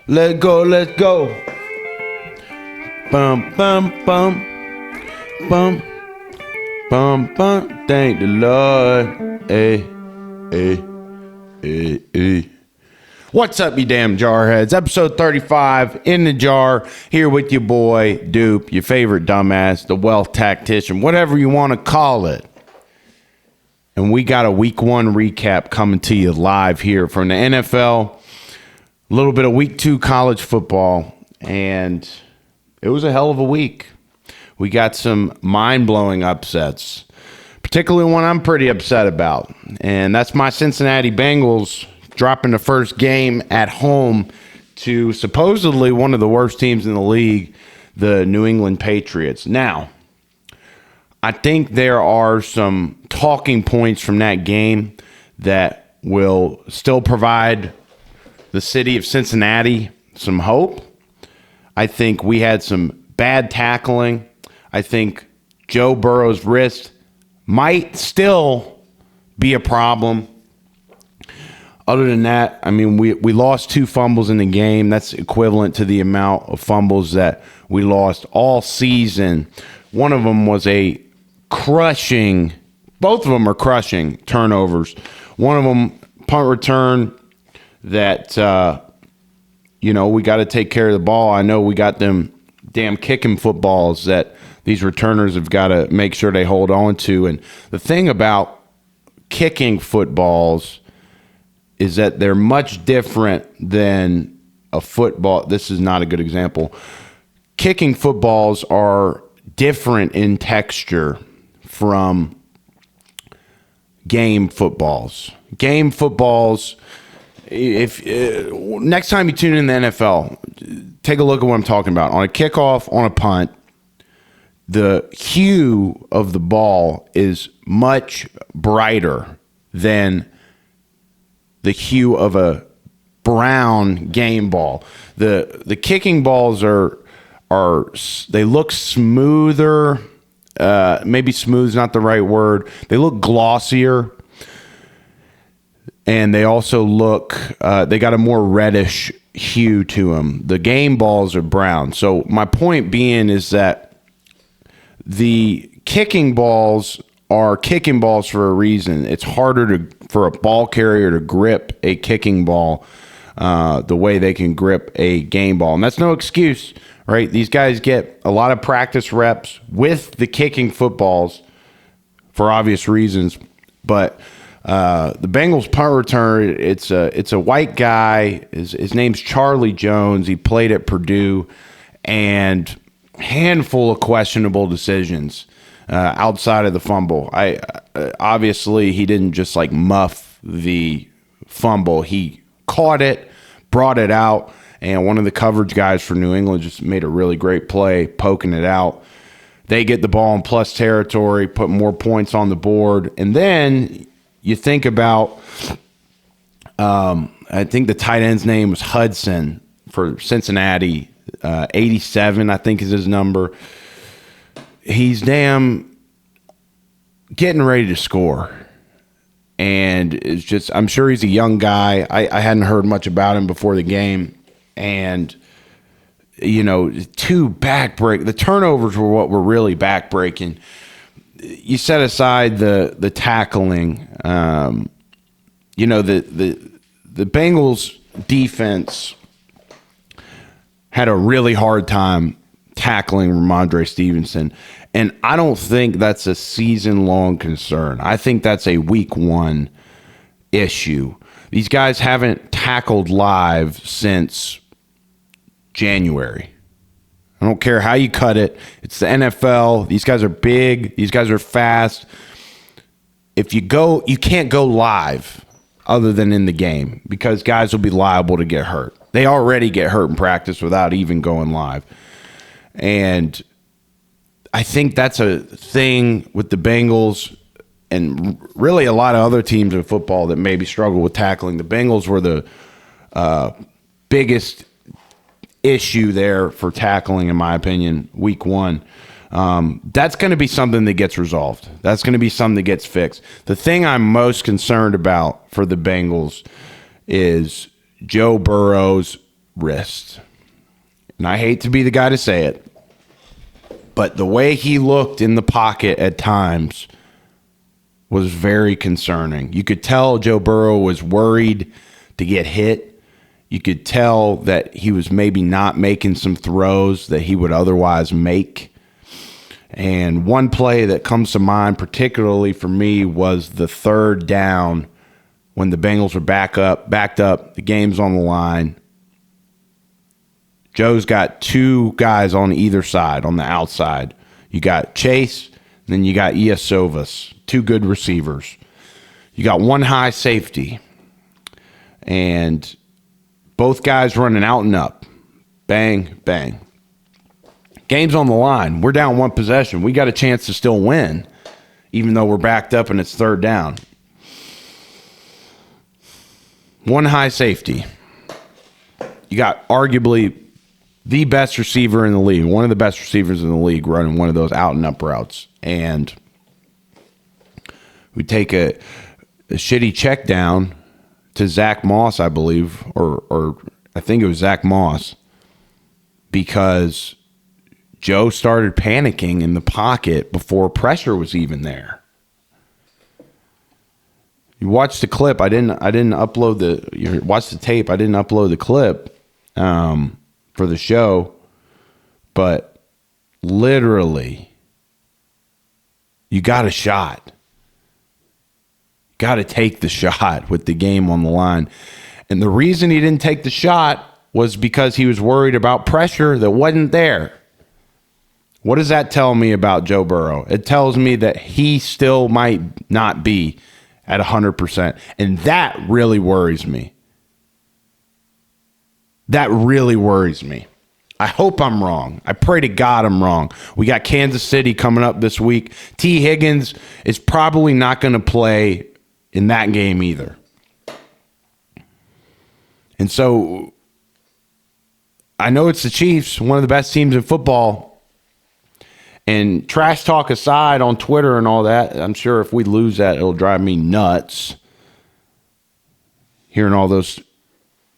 Let go, let's go. Bum, bum, bum. Bum, bum, bum. Thank the Lord. Hey, hey, hey, hey. What's up, you damn jarheads? Episode 35, In the Jar, here with your boy, Dupe, your favorite dumbass, the wealth tactician, whatever you want to call it. And we got a week one recap coming to you live here from the NFL. A little bit of week two college football, and it was a hell of a week. We got some mind-blowing upsets, particularly one I'm pretty upset about, and that's my Cincinnati Bengals dropping the first game at home to supposedly one of the worst teams in the league, the New England Patriots. Now, I think there are some talking points from that game that will still provide the city of Cincinnati some hope. I think we had some bad tackling. I think Joe Burrow's wrist might still be a problem. Other than that, I mean, we lost 2 fumbles in the game. That's equivalent to the amount of fumbles that we lost all season. One of them was a crushing, both of them are crushing turnovers. One of them, punt return that, we got to take care of the ball. I know we got them damn kicking footballs that these returners have got to make sure they hold on to. And the thing about kicking footballs is that they're much different than a football. This is not a good example. Kicking footballs are different in texture from game footballs. Game footballs, if next time you tune in the NFL, take a look at what I'm talking about. On a kickoff, on a punt, the hue of the ball is much brighter than the hue of a brown game ball. The kicking balls are they look smoother. Maybe smooth is not the right word. They look glossier. And they also look, they got a more reddish hue to them. The game balls are brown. So my point being is that the kicking balls are kicking balls for a reason. It's harder for a ball carrier to grip a kicking ball the way they can grip a game ball. And that's no excuse, right? These guys get a lot of practice reps with the kicking footballs for obvious reasons. But the Bengals punt return, it's a white guy. His name's Charlie Jones. He played at Purdue, and handful of questionable decisions outside of the fumble. Obviously he didn't just like muff the fumble. He caught it, brought it out, and one of the coverage guys for New England just made a really great play poking it out. They get the ball in plus territory, put more points on the board, and then you think about, I think the tight end's name was Hudson for Cincinnati, 87, I think is his number. He's damn getting ready to score. And it's just, I'm sure he's a young guy. I hadn't heard much about him before the game. And, 2 backbreak. The turnovers were what were really backbreaking. You set aside the tackling. The Bengals defense had a really hard time tackling Ramondre Stevenson, and I don't think that's a season-long concern. I think that's a week one issue. These guys haven't tackled live since January. I don't care how you cut it. It's the NFL. These guys are big. These guys are fast. If you can't go live other than in the game because guys will be liable to get hurt. They already get hurt in practice without even going live. And I think that's a thing with the Bengals and really a lot of other teams in football that maybe struggle with tackling. The Bengals were the biggest issue there for tackling, in my opinion, week one. That's going to be something that gets resolved. That's going to be something that gets fixed. The thing I'm most concerned about for the Bengals is Joe Burrow's wrist. And I hate to be the guy to say it, but the way he looked in the pocket at times was very concerning. You could tell Joe Burrow was worried to get hit. You could tell that he was maybe not making some throws that he would otherwise make. And one play that comes to mind particularly for me was the third down when the Bengals were backed up, the game's on the line. Joe's got two guys on either side, on the outside. You got Chase, then you got Iosovas, two good receivers. You got one high safety. And both guys running out and up. Bang, bang. Game's on the line. We're down one possession. We got a chance to still win, even though we're backed up and it's third down. One high safety. You got arguably the best receiver in the league, one of the best receivers in the league running one of those out and up routes. And we take a shitty check down to Zach Moss, I believe, or I think it was Zach Moss, because Joe started panicking in the pocket before pressure was even there. You watch the clip. I didn't upload you watch the tape. I didn't upload the clip for the show, but literally, you got a shot. Got to take the shot with the game on the line. And the reason he didn't take the shot was because he was worried about pressure that wasn't there. What does that tell me about Joe Burrow? It tells me that he still might not be at 100%. And that really worries me. That really worries me. I hope I'm wrong. I pray to God I'm wrong. We got Kansas City coming up this week. T. Higgins is probably not going to play in that game either. And so I know it's the Chiefs, one of the best teams in football. And trash talk aside on Twitter and all that, I'm sure if we lose that, it'll drive me nuts. Hearing all those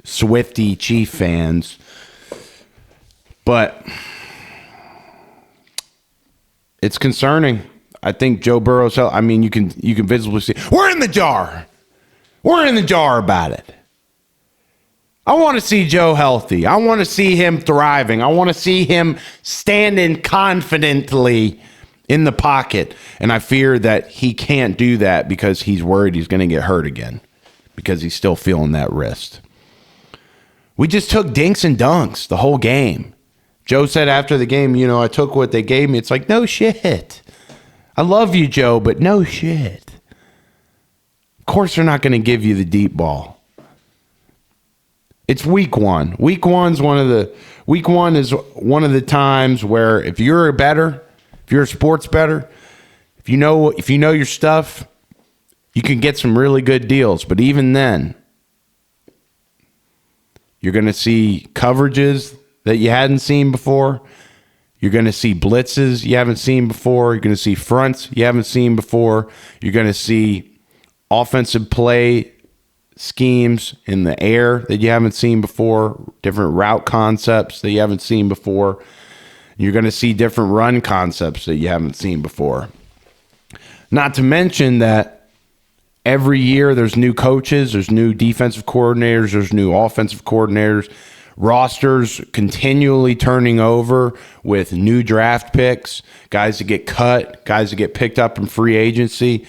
Swiftie Chief fans. But it's concerning. I think Joe Burrow's, I mean, you can visibly see, we're in the jar. We're in the jar about it. I want to see Joe healthy. I want to see him thriving. I want to see him standing confidently in the pocket. And I fear that he can't do that because he's worried he's going to get hurt again because he's still feeling that wrist. We just took dinks and dunks the whole game. Joe said after the game, I took what they gave me. It's like, no shit. I love you, Joe, but no shit. Of course they're not going to give you the deep ball. It's week one. Week one is one of the times where if you're a sports bettor, if you know your stuff, you can get some really good deals. But even then, you're going to see coverages that you hadn't seen before. You're going to see blitzes you haven't seen before. You're going to see fronts you haven't seen before. You're going to see offensive play schemes in the air that you haven't seen before, different route concepts that you haven't seen before. You're going to see different run concepts that you haven't seen before. Not to mention that every year there's new coaches, there's new defensive coordinators, there's new offensive coordinators, rosters continually turning over with new draft picks, guys that get cut, guys that get picked up in free agency.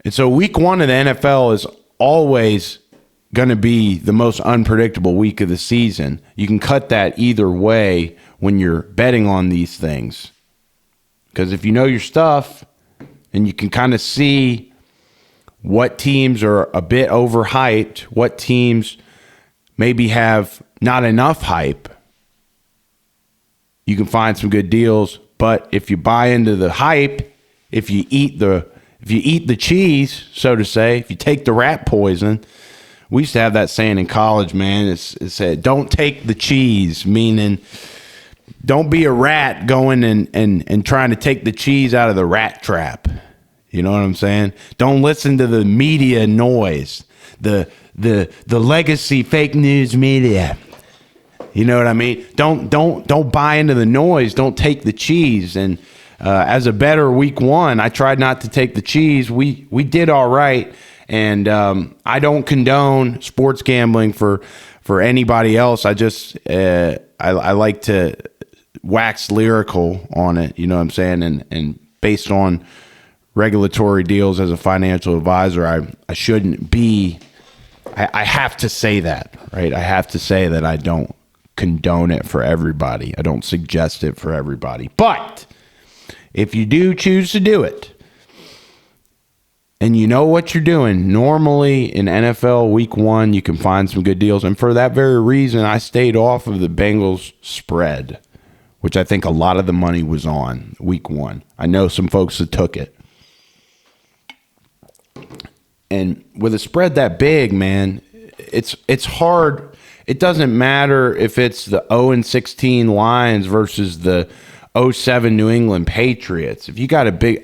And so week one of the NFL is always going to be the most unpredictable week of the season. You can cut that either way when you're betting on these things. Because if you know your stuff and you can kind of see what teams are a bit overhyped, what teams maybe have not enough hype, you can find some good deals. But if you buy into the hype, if you eat the cheese, so to say, if you take the rat poison, we used to have that saying in college, man. It said, don't take the cheese, meaning don't be a rat going and trying to take the cheese out of the rat trap. You know what I'm saying? Don't listen to the media noise, the legacy fake news media. You know what I mean? Don't buy into the noise. Don't take the cheese. And as a better week one, I tried not to take the cheese. We did all right. And I don't condone sports gambling for anybody else. I just I like to wax lyrical on it. You know what I'm saying? And based on regulatory deals as a financial advisor, I shouldn't be. I have to say that, right? I have to say that I don't condone it for everybody. I don't suggest it for everybody. But if you do choose to do it, and you know what you're doing, normally in NFL week one, you can find some good deals. And for that very reason, I stayed off of the Bengals spread, which I think a lot of the money was on week one. I know some folks that took it. And with a spread that big, man, it's hard. It doesn't matter if it's the 0-16 Lions versus the 0-7 New England Patriots. If you got a big,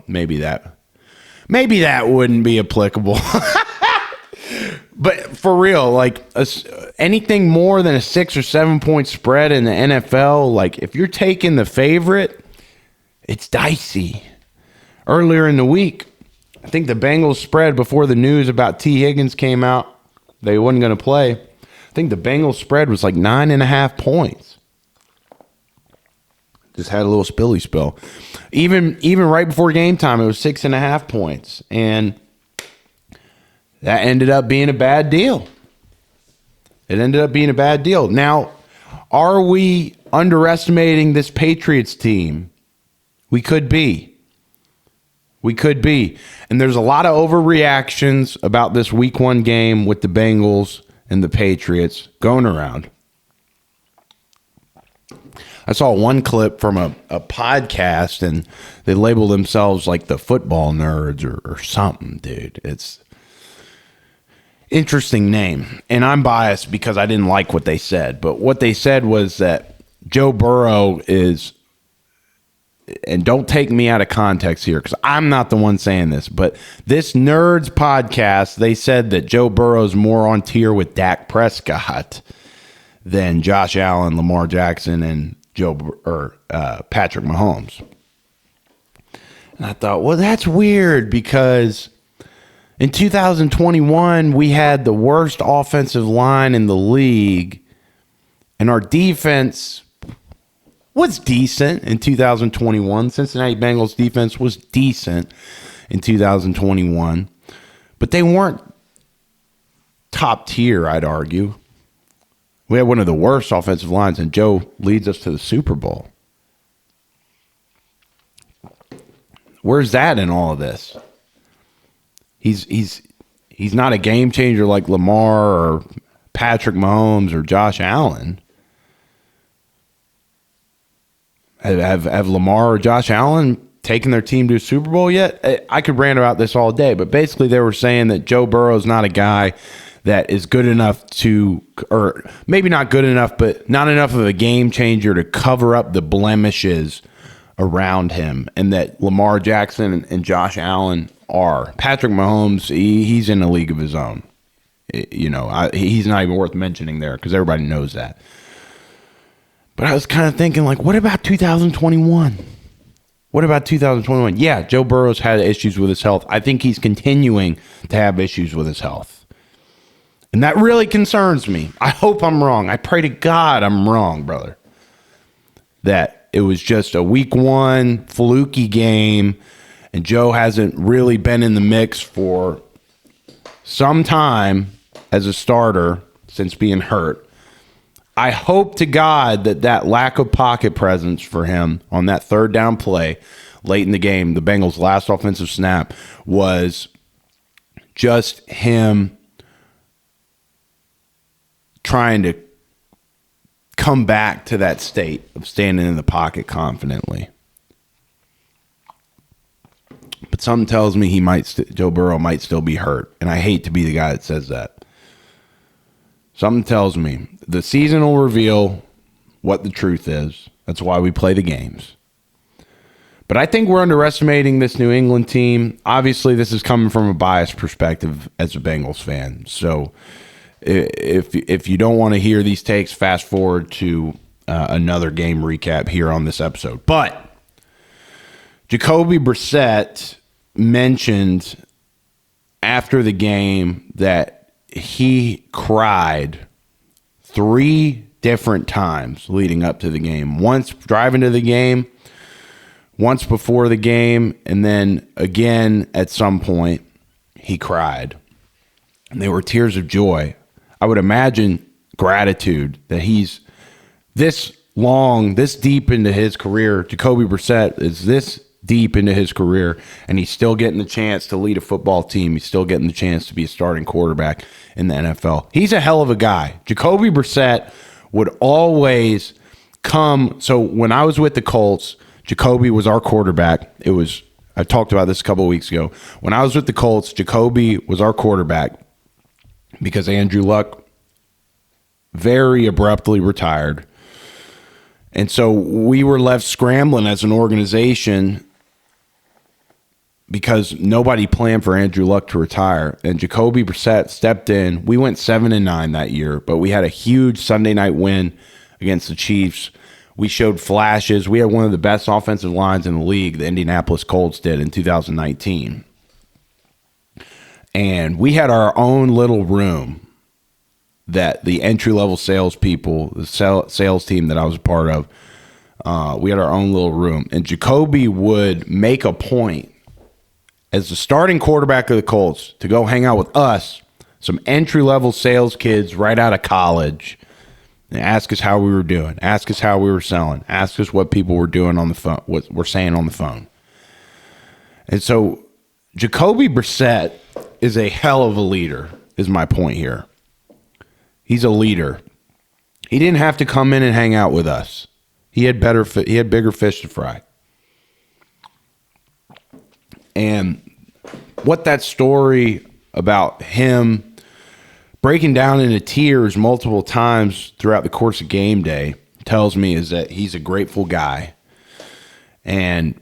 maybe that wouldn't be applicable. But for real, like anything more than a 6 or 7 point spread in the NFL, like if you're taking the favorite, it's dicey. Earlier in the week, I think the Bengals spread before the news about T. Higgins came out, they wasn't going to play. I think the Bengals spread was like 9.5 points. Just had a little spilly spill. Even right before game time, it was 6.5 points. And that ended up being a bad deal. It ended up being a bad deal. Now, are we underestimating this Patriots team? We could be. We could be. And there's a lot of overreactions about this week one game with the Bengals and the Patriots going around. I saw one clip from a podcast, and they label themselves like the football nerds or something, dude. It's interesting name. And I'm biased because I didn't like what they said. But what they said was that Joe Burrow is, and don't take me out of context here because I'm not the one saying this, but this Nerds podcast, they said that Joe Burrow's more on tier with Dak Prescott than Josh Allen, Lamar Jackson, and Patrick Mahomes. And I thought, well, that's weird because in 2021, we had the worst offensive line in the league, and our defense was decent in 2021. Cincinnati Bengals defense was decent in 2021, but they weren't top tier, I'd argue. We had one of the worst offensive lines, and Joe leads us to the Super Bowl. Where's that in all of this? He's not a game changer like Lamar or Patrick Mahomes or Josh Allen. Have Lamar or Josh Allen taken their team to a Super Bowl yet? I could rant about this all day, but basically they were saying that Joe Burrow is not a guy that is good enough to, or maybe not good enough, but not enough of a game changer to cover up the blemishes around him, and that Lamar Jackson and Josh Allen are. Patrick Mahomes, he's in a league of his own. He's not even worth mentioning there because everybody knows that. But I was kind of thinking, like, what about 2021? What about 2021? Yeah, Joe Burrow's had issues with his health. I think he's continuing to have issues with his health. And that really concerns me. I hope I'm wrong. I pray to God I'm wrong, brother. That it was just a week one fluky game, and Joe hasn't really been in the mix for some time as a starter since being hurt. I hope to God that lack of pocket presence for him on that third down play late in the game, the Bengals' last offensive snap, was just him trying to come back to that state of standing in the pocket confidently. But something tells me Joe Burrow might still be hurt, and I hate to be the guy that says that. Something tells me the season will reveal what the truth is. That's why we play the games. But I think we're underestimating this New England team. Obviously, this is coming from a biased perspective as a Bengals fan. So If you don't want to hear these takes, fast forward to another game recap here on this episode. But Jacoby Brissett mentioned after the game that he cried 3 different times leading up to the game. Once driving to the game, once before the game, and then again at some point he cried. And they were tears of joy. I would imagine gratitude that he's this deep into his career. Jacoby Brissett is this deep into his career, and he's still getting the chance to lead a football team. He's still getting the chance to be a starting quarterback in the NFL. He's a hell of a guy. Jacoby Brissett would always come. So when I was with the Colts, Jacoby was our quarterback. I talked about this a couple of weeks ago. When I was with the Colts, Jacoby was our quarterback because Andrew Luck very abruptly retired. And so we were left scrambling as an organization because nobody planned for Andrew Luck to retire. And Jacoby Brissett stepped in. We went 7-9 that year, but we had a huge Sunday night win against the Chiefs. We showed flashes. We had one of the best offensive lines in the league, the Indianapolis Colts did in 2019. And we had our own little room that the entry-level salespeople, the sales team that I was a part of, we had our own little room. And Jacoby would make a point as the starting quarterback of the Colts to go hang out with us, some entry-level sales kids right out of college, and ask us how we were doing, ask us how we were selling, ask us what people were doing on the phone, what we're saying on the phone. And so Jacoby Brissett is a hell of a leader, is my point here. He's a leader. He didn't have to come in and hang out with us. He had bigger fish to fry. And what that story about him breaking down into tears multiple times throughout the course of game day tells me is that he's a grateful guy. And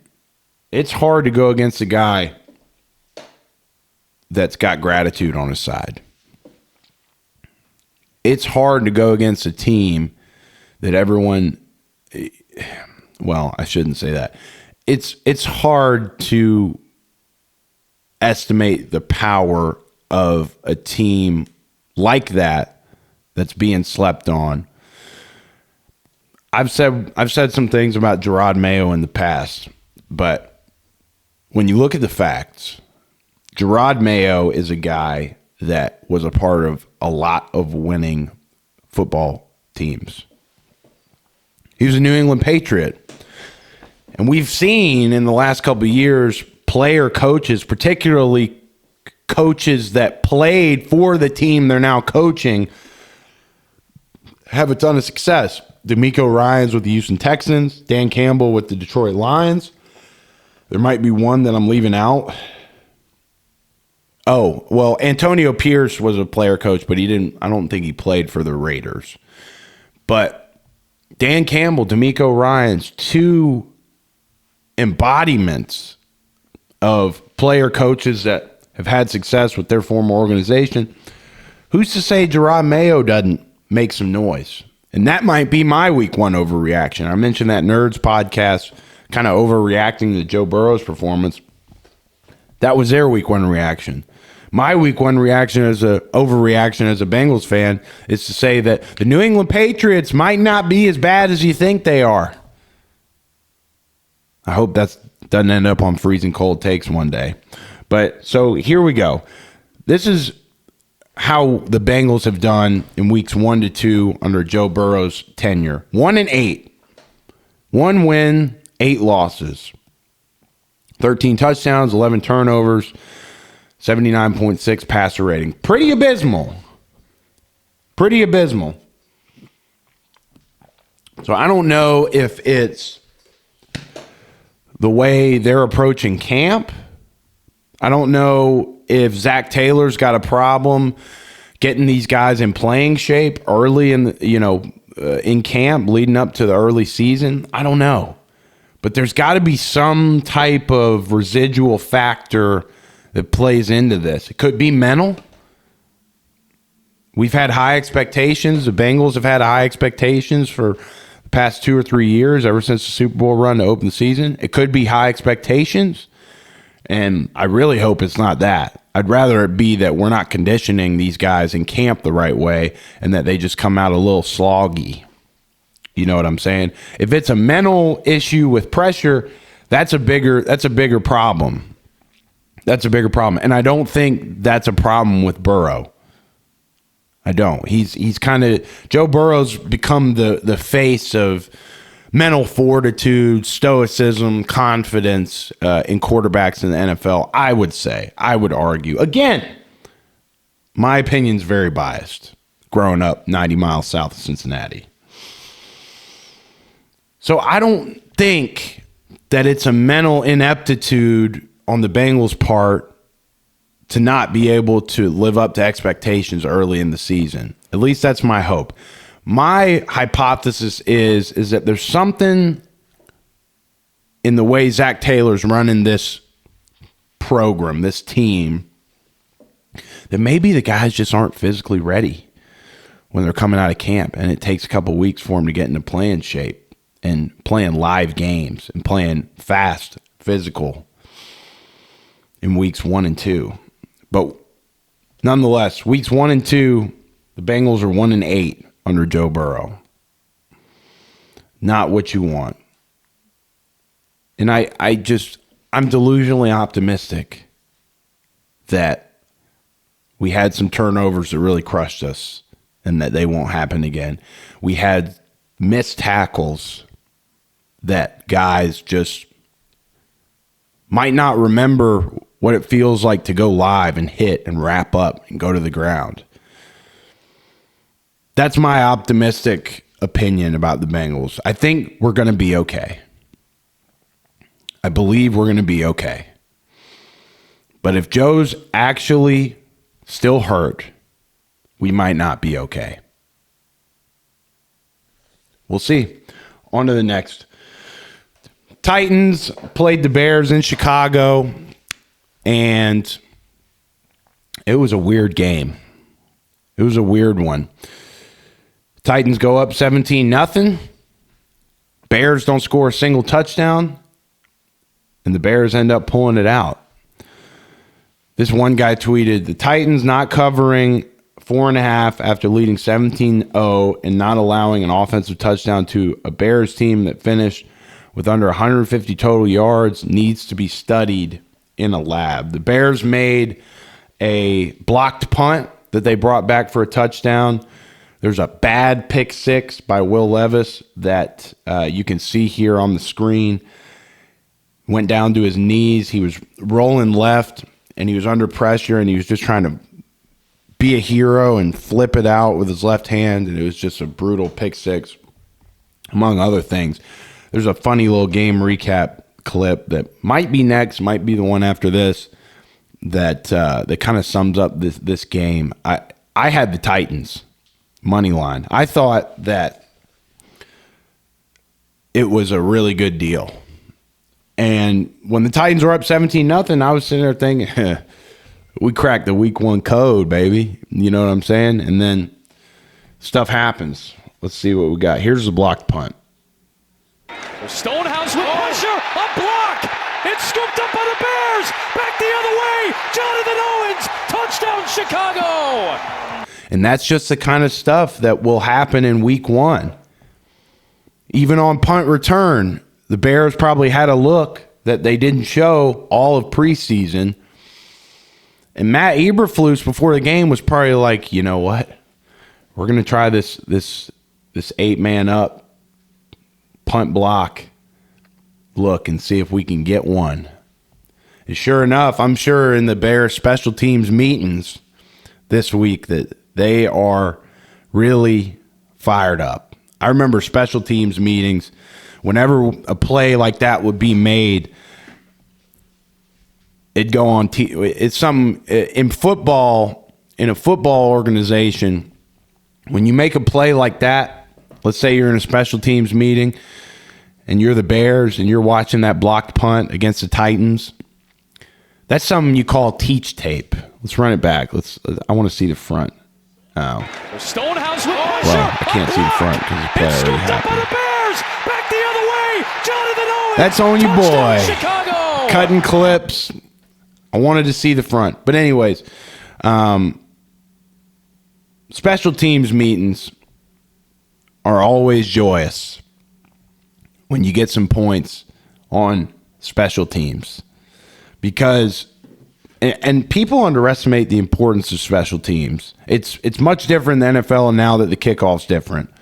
it's hard to go against a guy that's got gratitude on his side. It's hard to go against a team that everyone, well, I shouldn't say that. It's hard to estimate the power of a team like that that's being slept on. I've said some things about Jerod Mayo in the past, but when you look at the facts, Jerod Mayo is a guy that was a part of a lot of winning football teams. He was a New England Patriot. And we've seen in the last couple of years player coaches, particularly coaches that played for the team they're now coaching, have a ton of success. DeMeco Ryans with the Houston Texans, Dan Campbell with the Detroit Lions. There might be one that I'm leaving out. Oh, well, Antonio Pierce was a player coach, but I don't think he played for the Raiders. But Dan Campbell, DeMeco Ryans, 2 embodiments of player coaches that have had success with their former organization. Who's to say Jerod Mayo doesn't make some noise? And that might be my week 1 overreaction. I mentioned that Nerds podcast kind of overreacting to Joe Burrow's performance. That was their week 1 reaction. My week 1 reaction as a overreaction as a Bengals fan is to say that the New England Patriots might not be as bad as you think they are. I hope that doesn't end up on freezing cold takes one day. But so here we go. This is how the Bengals have done in weeks 1 to 2 under Joe Burrow's tenure. 1-8. 1 win, 8 losses. 13 touchdowns, 11 turnovers, 79.6 passer rating. Pretty abysmal. Pretty abysmal. So I don't know if it's the way they're approaching camp. I don't know if Zach Taylor's got a problem getting these guys in playing shape early in camp leading up to the early season. I don't know. But there's got to be some type of residual factor that plays into this. It could be mental. We've had high expectations. The Bengals have had high expectations for the past 2 or 3 years, ever since the Super Bowl run to open the season. It could be high expectations, and I really hope it's not that. I'd rather it be that we're not conditioning these guys in camp the right way and that they just come out a little sloggy. You know what I'm saying? If it's a mental issue with pressure, that's a bigger problem. That's a bigger problem. And I don't think that's a problem with Burrow. I don't. He's kind of Joe Burrow's become the face of mental fortitude, stoicism, confidence in quarterbacks in the NFL. I would argue. Again, my opinion's very biased. Growing up 90 miles south of Cincinnati. So I don't think that it's a mental ineptitude on the Bengals' part to not be able to live up to expectations early in the season. At least that's my hope. My hypothesis is that there's something in the way Zach Taylor's running this program, this team, that maybe the guys just aren't physically ready when they're coming out of camp, and it takes a couple of weeks for them to get into playing shape and playing live games and playing fast, physical in weeks 1 and 2. But nonetheless, weeks 1 and 2, the Bengals are 1-8 under Joe Burrow. Not what you want. And I'm delusionally optimistic that we had some turnovers that really crushed us and that they won't happen again. We had missed tackles that guys just might not remember what it feels like to go live and hit and wrap up and go to the ground. That's my optimistic opinion about the Bengals. I think we're going to be okay. I believe we're going to be okay. But if Joe's actually still hurt, we might not be okay. We'll see. On to the next. Titans played the Bears in Chicago, and it was a weird game. It was a weird one. Titans go up 17-0. Bears don't score a single touchdown, and the Bears end up pulling it out. This one guy tweeted, the Titans not covering 4.5 after leading 17-0 and not allowing an offensive touchdown to a Bears team that finished with under 150 total yards needs to be studied in a lab. The Bears made a blocked punt that they brought back for a touchdown. There's a bad pick six by Will Levis that you can see here on the screen. Went down to his knees. He was rolling left, and he was under pressure, and he was just trying to be a hero and flip it out with his left hand, and it was just a brutal pick six, among other things. There's a funny little game recap clip that might be next, might be the one after this, that kind of sums up this game. I had the Titans money line. I thought that it was a really good deal. And when the Titans were up 17-0, I was sitting there thinking, we cracked the week 1 code, baby. You know what I'm saying? And then stuff happens. Let's see what we got. Here's the blocked punt. Stonehouse with pressure, a block. It's scooped up by the Bears. Back the other way. Jonathan Owens, touchdown Chicago. And that's just the kind of stuff that will happen in week 1. Even on punt return, the Bears probably had a look that they didn't show all of preseason. And Matt Eberflus before the game was probably like, you know what? We're going to try this 8-man up punt block look and see if we can get one. And sure enough, I'm sure in the Bears special teams meetings this week that they are really fired up. I remember special teams meetings, whenever a play like that would be made, it'd go on it's some in football, in a football organization, when you make a play like that, let's say you're in a special teams meeting and you're the Bears and you're watching that blocked punt against the Titans, that's something you call teach tape. Let's run it back. I want to see the front. Stonehouse with pressure. Well, I can't see the front because the play It's already scooped up by happened. the Bears. Back the other way. Jonathan Owens. That's on you, Touchdown, boy. Chicago. Cutting clips. I wanted to see the front. But anyways, special teams meetings are always joyous when you get some points on special teams. Because, and people underestimate the importance of special teams. It's much different in the NFL now that the kickoff's different.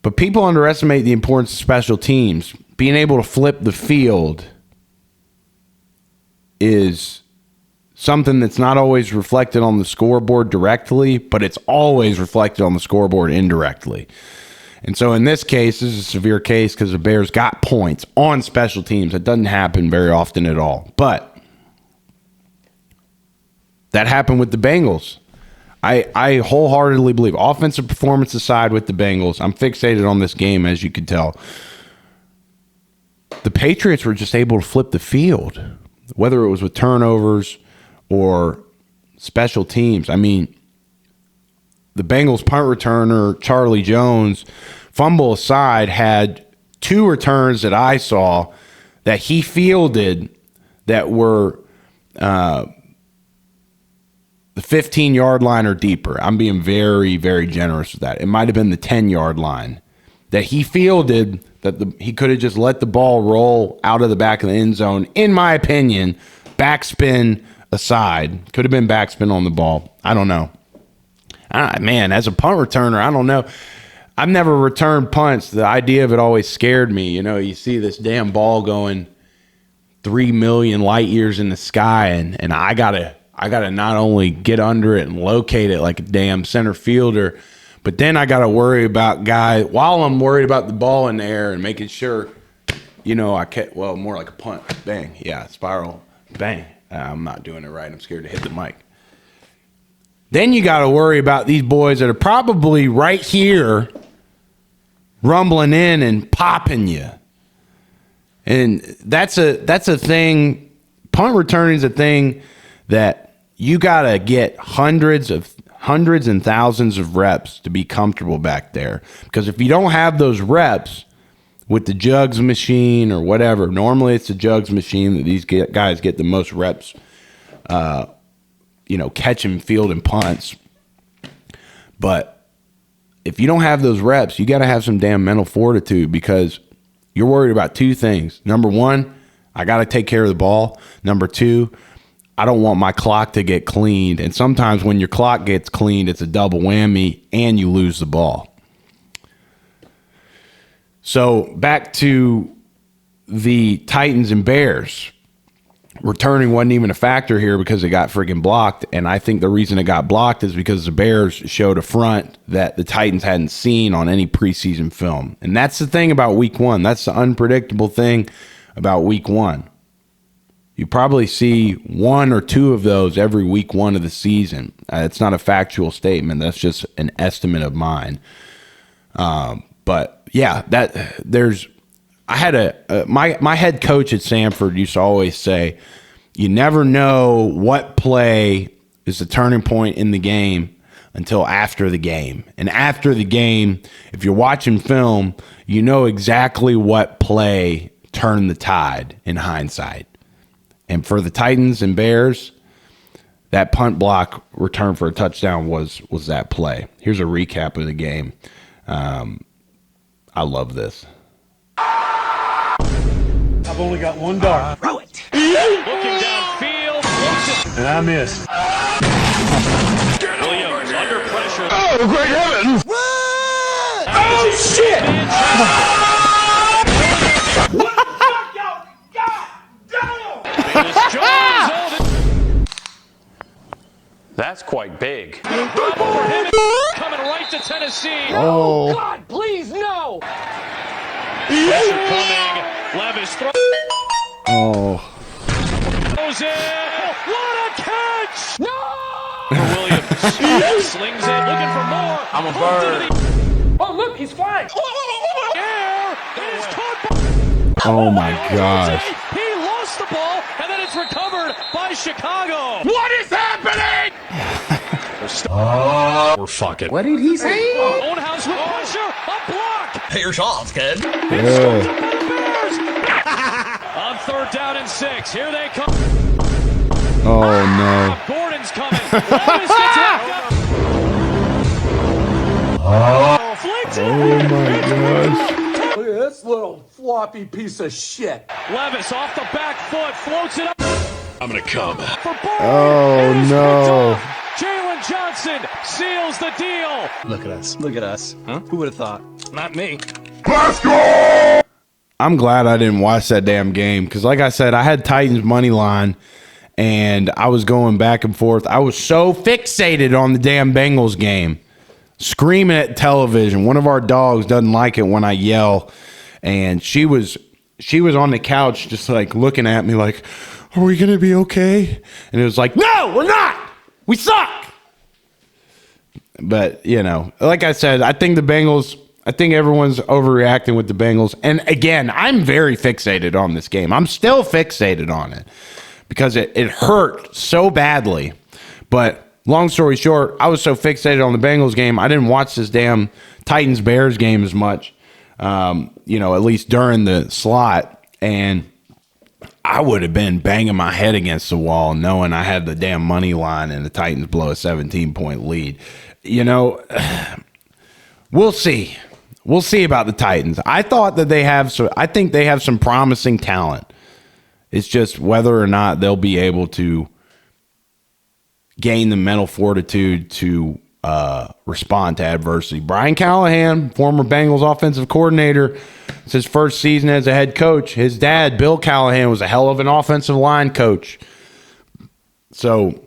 But people underestimate the importance of special teams. Being able to flip the field is something that's not always reflected on the scoreboard directly, but it's always reflected on the scoreboard indirectly. And so in this case, this is a severe case because the Bears got points on special teams. It doesn't happen very often at all. But that happened with the Bengals. I wholeheartedly believe, offensive performance aside with the Bengals, I'm fixated on this game, as you can tell. The Patriots were just able to flip the field, whether it was with turnovers or special teams. I mean, the Bengals punt returner, Charlie Jones, fumble aside, had 2 returns that I saw that he fielded that were the 15-yard line or deeper. I'm being very, very generous with that. It might have been the 10-yard line that he fielded that he could have just let the ball roll out of the back of the end zone. In my opinion, backspin aside, could have been backspin on the ball. I don't know. Man, as a punt returner, I don't know. I've never returned punts. The idea of it always scared me. You know, you see this damn ball going 3 million light years in the sky, and I gotta not only get under it and locate it like a damn center fielder, but then I gotta worry about while I'm worried about the ball in the air and making sure, you know, more like a punt. Bang. Yeah, spiral. Bang. I'm not doing it right. I'm scared to hit the mic. Then you got to worry about these boys that are probably right here rumbling in and popping you. And that's a thing. Punt returning is a thing that you got to get hundreds and thousands of reps to be comfortable back there. Because if you don't have those reps with the jugs machine or whatever, normally it's the jugs machine that these guys get the most reps catching, fielding punts. But if you don't have those reps, you got to have some damn mental fortitude because you're worried about 2 things. Number 1, I got to take care of the ball. Number 2, I don't want my clock to get cleaned. And sometimes when your clock gets cleaned, it's a double whammy and you lose the ball. So back to the Titans and Bears. Returning wasn't even a factor here because it got freaking blocked. And I think the reason it got blocked is because the Bears showed a front that the Titans hadn't seen on any preseason film. And that's the thing about week 1. That's the unpredictable thing about week 1. You probably see 1 or 2 of those every week 1 of the season. It's not a factual statement. That's just an estimate of mine. But yeah, I had my head coach at Sanford used to always say, you never know what play is the turning point in the game until after the game. And after the game, if you're watching film, you know exactly what play turned the tide in hindsight. And for the Titans and Bears, that punt block return for a touchdown was that play. Here's a recap of the game. I love this. I've only got 1 dart. Throw it. Looking downfield. And I missed. Williams under pressure. Oh, great heavens! Run! Oh, shit! That's quite big. Coming right to Tennessee. Oh. God, please, no. Pressure coming. Levis throws. Oh. Throws in. What a catch! No! Williams slings it, looking for more. I'm a bird. Oh, look, he's flying. Air. It is caught by. Oh my gosh. He lost the ball, and then it's recovered by Chicago. What is happening? We're fucking. What did he say? Own house with pressure. A block. Pay your shots, kid. It's scooped up by the Bears. On 3rd down and 6. Here they come. Oh, no. Gordon's coming. Levis gets knocked out. Oh, my gosh. Look at this little floppy piece of shit. Levis off the back foot. Floats it up. I'm gonna come. For Burrow. Oh, no. Jalen Johnson seals the deal. Look at us. Look at us. Huh? Who would have thought? Not me. I'm glad I didn't watch that damn game because, like I said, I had Titans money line, and I was going back and forth. I was so fixated on the damn Bengals game, screaming at television. One of our dogs doesn't like it when I yell, and she was on the couch just like looking at me like, "Are we gonna be okay?" And it was like, "No, we're not. We suck." But you know, like I said, I think everyone's overreacting with the Bengals. And again, I'm very fixated on this game. I'm still fixated on it because it hurt so badly. But long story short, I was so fixated on the Bengals game, I didn't watch this damn Titans-Bears game as much, at least during the slot. And I would have been banging my head against the wall knowing I had the damn money line and the Titans blow a 17-point lead. We'll see. We'll see about the Titans. I think they have some promising talent. It's just whether or not they'll be able to gain the mental fortitude to respond to adversity. Brian Callahan, former Bengals offensive coordinator, it's his first season as a head coach. His dad, Bill Callahan, was a hell of an offensive line coach. So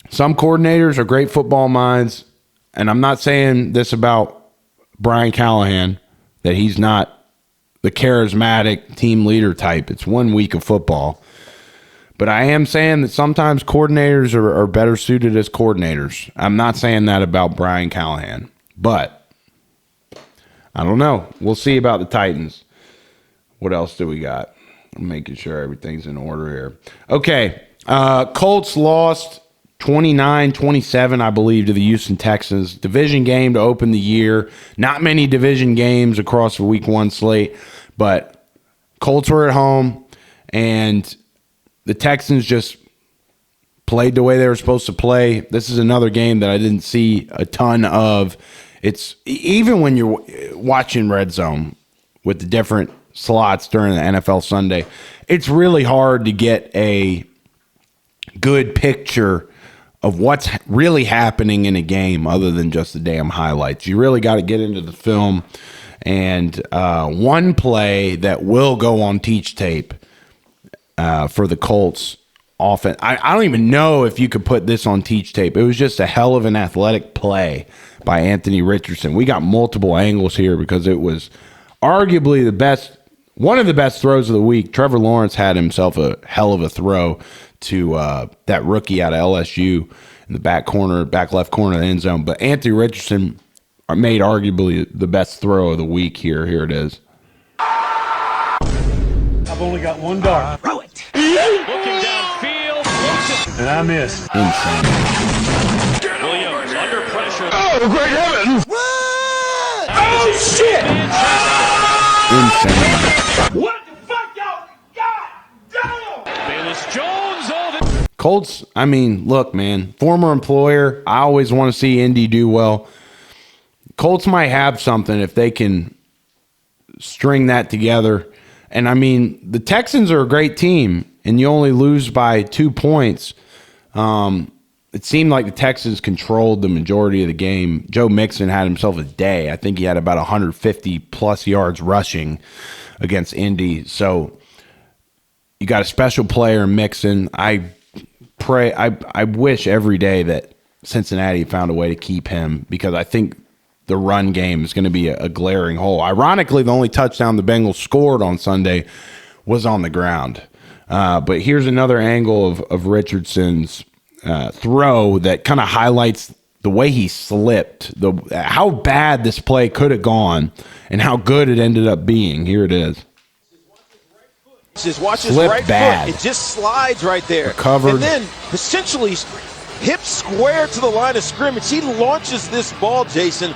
some coordinators are great football minds, and I'm not saying this about Brian Callahan, that he's not the charismatic team leader type. It's 1 week of football. But I am saying that sometimes coordinators are better suited as coordinators. I'm not saying that about Brian Callahan. But I don't know. We'll see about the Titans. What else do we got? I'm making sure everything's in order here. Okay. Colts lost 29-27, I believe, to the Houston Texans. Division game to open the year. Not many division games across the week 1 slate. But Colts were at home, and the Texans just played the way they were supposed to play. This is another game that I didn't see a ton of. It's even when you're watching Red Zone with the different slots during the NFL Sunday, it's really hard to get a good picture of what's really happening in a game other than just the damn highlights. You really got to get into the film. And one play that will go on Teach Tape for the Colts offense. I don't even know if you could put this on Teach Tape. It was just a hell of an athletic play by Anthony Richardson. We got multiple angles here because it was arguably one of the best throws of the week. Trevor Lawrence had himself a hell of a throw to that rookie out of LSU in the back left corner of the end zone. But Anthony Richardson made arguably the best throw of the week here. Here it is. I've only got one dart. Throw it. Looking downfield. And I missed. Insane. Williams under pressure. Oh, great heavens! Run! Oh, shit! Insane. What the fuck, y'all? God damn! Bayless Jones. Colts, I mean, look, man, former employer. I always want to see Indy do well. Colts might have something if they can string that together. And, I mean, the Texans are a great team, and you only lose by 2 points. It seemed like the Texans controlled the majority of the game. Joe Mixon had himself a day. I think he had about 150-plus yards rushing against Indy. So you got a special player in Mixon. I wish every day that Cincinnati found a way to keep him because I think the run game is going to be a glaring hole. Ironically, the only touchdown the Bengals scored on Sunday was on the ground. But here's another angle of Richardson's throw that kind of highlights the way he slipped, how bad this play could have gone, and how good it ended up being. Here it is. Just watch his Slipped right bad. foot. It just slides right there. Recovered. And then essentially hip square to the line of scrimmage. He launches this ball, Jason.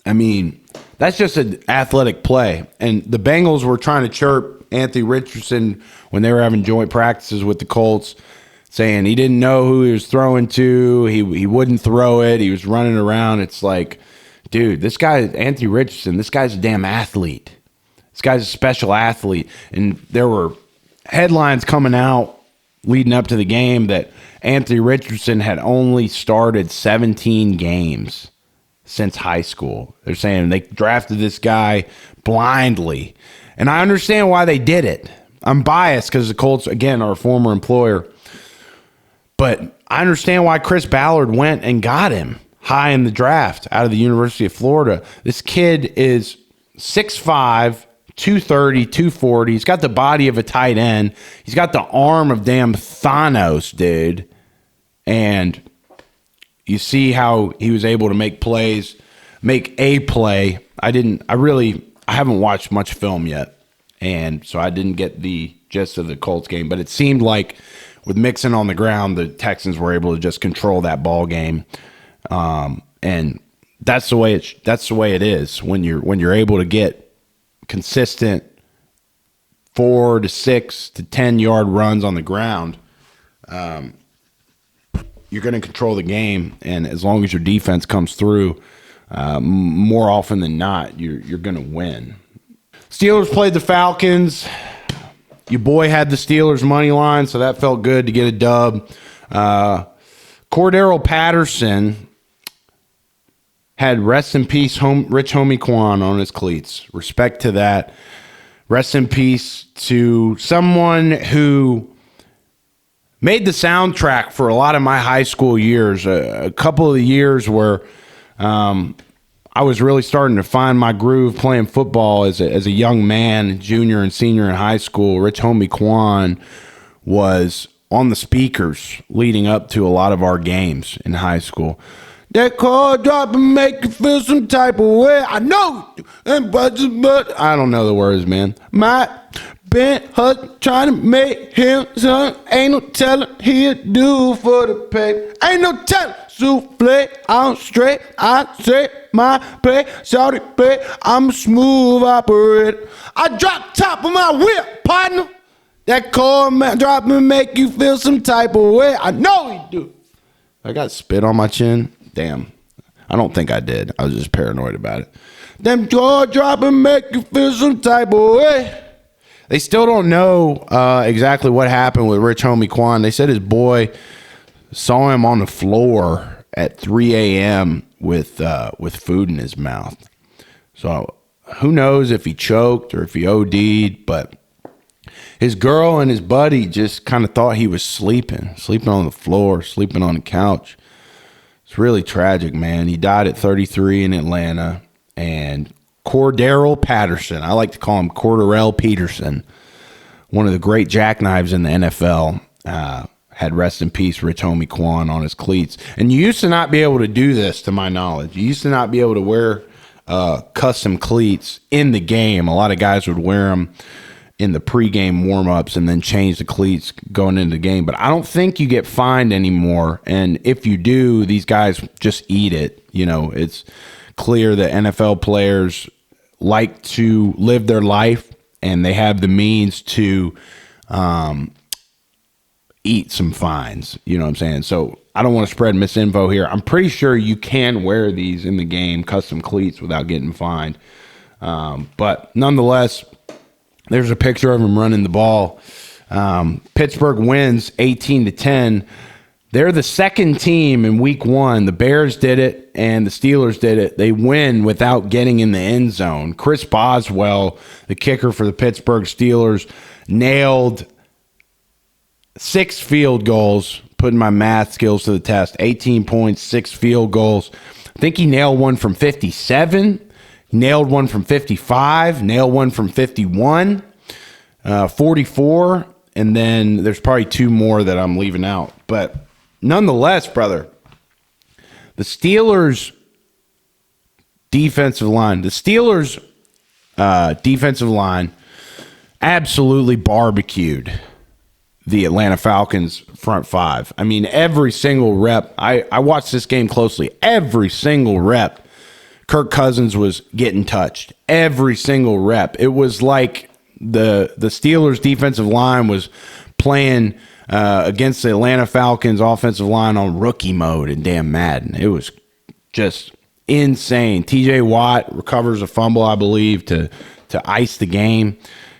I mean, that's just an athletic play. And the Bengals were trying to chirp Anthony Richardson when they were having joint practices with the Colts, saying he didn't know who he was throwing to. He wouldn't throw it. He was running around. It's like, dude, this guy, Anthony Richardson, this guy's a damn athlete. This guy's a special athlete. And there were headlines coming out leading up to the game that Anthony Richardson had only started 17 games since high school. They're saying they drafted this guy blindly. And I understand why they did it. I'm biased because the Colts, again, are a former employer. But I understand why Chris Ballard went and got him high in the draft out of the University of Florida. This kid is 6'5", 230, 240. He's got the body of a tight end. He's got the arm of damn Thanos, dude. And you see how he was able to make plays, make a play. I haven't watched much film yet. And so I didn't get the gist of the Colts game, but it seemed like with Mixon on the ground, the Texans were able to just control that ball game. And that's the way it is when you're able to get consistent 4 to 6 to 10 yard runs on the ground. You're going to control the game, and as long as your defense comes through, more often than not, you're going to win. Steelers played the Falcons. Your boy had the Steelers money line, so that felt good to get a dub. Cordero Patterson had rest in peace Rich Homie Quan on his cleats. Respect to that. Rest in peace to someone who made the soundtrack for a lot of my high school years. A couple of the years where I was really starting to find my groove playing football as a young man, junior and senior in high school. Rich Homie Quan was on the speakers leading up to a lot of our games in high school. That call drop and make you feel some type of way. I know, but I don't know the words, man. My been hustling, trying to make him son. Ain't no telling he'll do for the pay. Ain't no telling. Souffle, I'm straight. I say my play, shawty play. I'm a smooth operator. I drop top of my whip, partner. That chord man drop and make you feel some type of way. I know he do. I got spit on my chin. Damn. I don't think I did. I was just paranoid about it. Them chord drop and make you feel some type of way. They still don't know exactly what happened with Rich Homie Quan. They said his boy saw him on the floor at 3 a.m. with food in his mouth. So who knows if he choked or if he OD'd, but his girl and his buddy just kind of thought he was sleeping on the floor, sleeping on the couch. It's really tragic, man. He died at 33 in Atlanta. And Cordero Patterson, I like to call him Cordarrelle Peterson, one of the great jackknives in the NFL, had rest in peace Rich Homie Quan on his cleats. And you used to not be able to do this, to my knowledge. You used to not be able to wear custom cleats in the game. A lot of guys would wear them in the pregame warm-ups and then change the cleats going into the game. But I don't think you get fined anymore. And if you do, these guys just eat it. You know, it's clear that NFL players like to live their life and they have the means to eat some fines. You know what I'm saying? So I don't want to spread misinfo here. I'm pretty sure you can wear these in the game, custom cleats, without getting fined. But nonetheless, there's a picture of him running the ball. Pittsburgh wins 18-10. They're the second team in week one. The Bears did it and the Steelers did it. They win without getting in the end zone. Chris Boswell, the kicker for the Pittsburgh Steelers, nailed 6 field goals, putting my math skills to the test. 18 points, 6 field goals. I think he nailed one from 57. Nailed one from 55, nailed one from 51, 44, and then there's probably 2 more that I'm leaving out. But nonetheless, brother, the Steelers' defensive line absolutely barbecued the Atlanta Falcons front five. I mean, every single rep, I watched this game closely. Every single rep, Kirk Cousins was getting touched. Every single rep. It was like the Steelers' defensive line was playing against the Atlanta Falcons offensive line on rookie mode in damn Madden. It was just insane. TJ Watt recovers a fumble, I believe, to ice the game.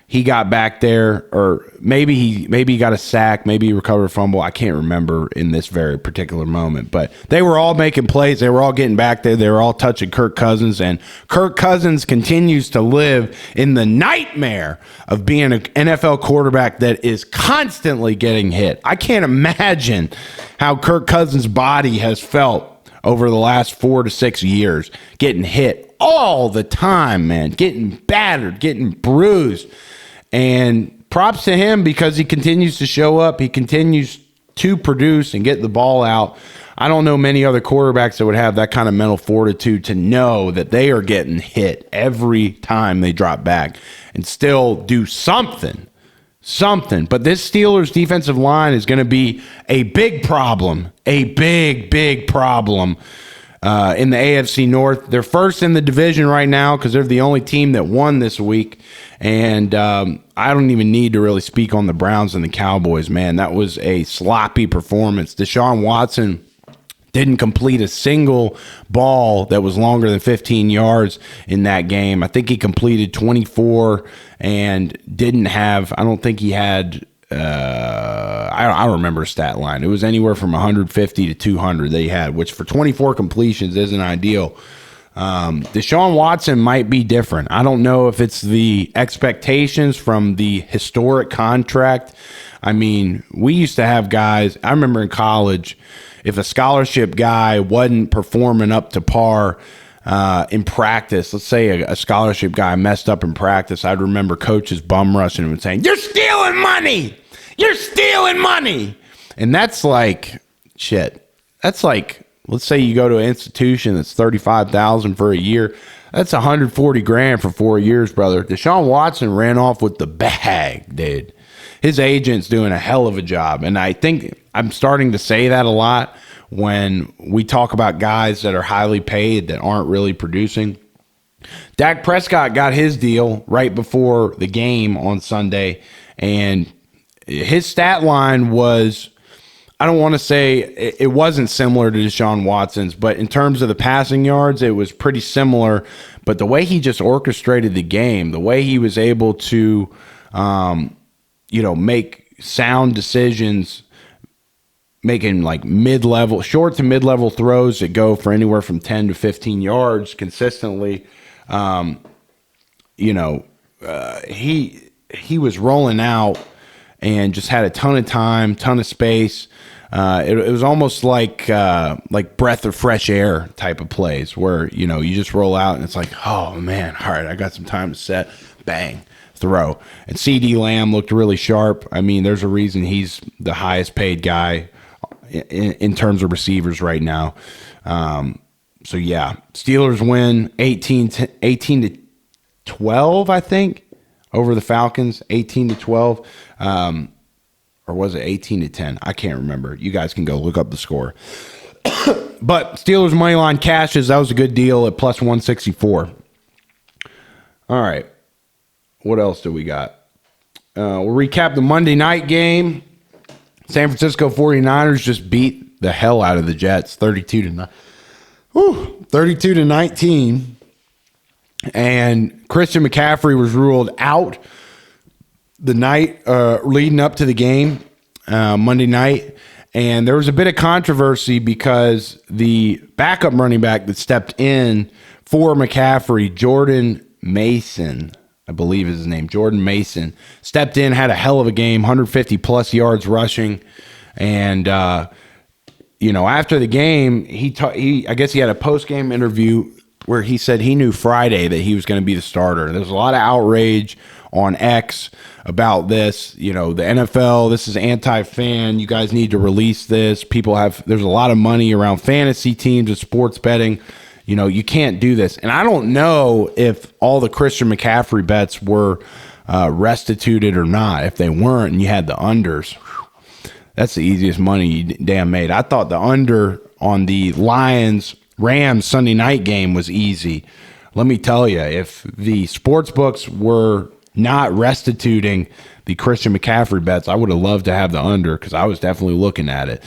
He got back there, or maybe he got a sack, maybe he recovered a fumble. I can't remember in this very particular moment, but they were all making plays. They were all getting back there. They were all touching Kirk Cousins, and Kirk Cousins continues to live in the nightmare of being an NFL quarterback that is constantly getting hit. I can't imagine how Kirk Cousins' body has felt over the last 4 to 6 years, getting hit all the time, man, getting battered, getting bruised. And props to him because he continues to show up. He continues to produce and get the ball out. I don't know many other quarterbacks that would have that kind of mental fortitude to know that they are getting hit every time they drop back and still do something. But this Steelers defensive line is going to be a big problem, a big problem in the AFC North. They're first in the division right now because they're the only team that won this week. And I don't even need to really speak on the Browns and the Cowboys, man. That was a sloppy performance. Deshaun Watson didn't complete a single ball that was longer than 15 yards in that game. I think he completed 24 and didn't have, I don't think he had, I don't remember a stat line. It was anywhere from 150 to 200 they had, which for 24 completions isn't ideal. Deshaun Watson might be different. I don't know if it's the expectations from the historic contract. I mean, we used to have guys, I remember in college, if a scholarship guy wasn't performing up to par in practice, let's say a scholarship guy messed up in practice, I'd remember coaches bum rushing him and saying, "You're stealing money! You're stealing money!" And that's like, shit. That's like, let's say you go to an institution that's $35,000 for a year. That's $140,000 for 4 years, brother. Deshaun Watson ran off with the bag, dude. His agent's doing a hell of a job. And I think I'm starting to say that a lot when we talk about guys that are highly paid that aren't really producing. Dak Prescott got his deal right before the game on Sunday, and his stat line was, I don't want to say it wasn't similar to Deshaun Watson's, but in terms of the passing yards, it was pretty similar. But the way he just orchestrated the game, the way he was able to, make sound decisions, making like mid-level, short to mid-level throws that go for anywhere from 10 to 15 yards consistently. He was rolling out and just had a ton of time, ton of space. It was almost like breath of fresh air type of plays where, you just roll out and it's like, oh man, all right, I got some time to set, bang, throw. And CD Lamb looked really sharp. I mean, there's a reason he's the highest paid guy in terms of receivers right now. So yeah, Steelers win 18 to 12, I think, over the Falcons, 18 to 12. Or was it 18 to 10? I can't remember. You guys can go look up the score. But Steelers money line cashes. That was a good deal at plus 164. All right. What else do we got? We'll recap the Monday night game. San Francisco 49ers just beat the hell out of the Jets, 32 to 19. And Christian McCaffrey was ruled out the night leading up to the game Monday night. And there was a bit of controversy because the backup running back that stepped in for McCaffrey, Jordan Mason, I believe is his name, Jordan Mason, stepped in, had a hell of a game, 150-plus yards rushing. And, after the game, I guess he had a post-game interview where he said he knew Friday that he was going to be the starter. There was a lot of outrage on X about this. The NFL, this is anti-fan. You guys need to release this. There's a lot of money around fantasy teams and sports betting. You can't do this. And I don't know if all the Christian McCaffrey bets were restituted or not. If they weren't and you had the unders, that's the easiest money you damn made. I thought the under on the Lions-Rams Sunday night game was easy. Let me tell you, if the sports books were not restituting the Christian McCaffrey bets, I would have loved to have the under because I was definitely looking at it.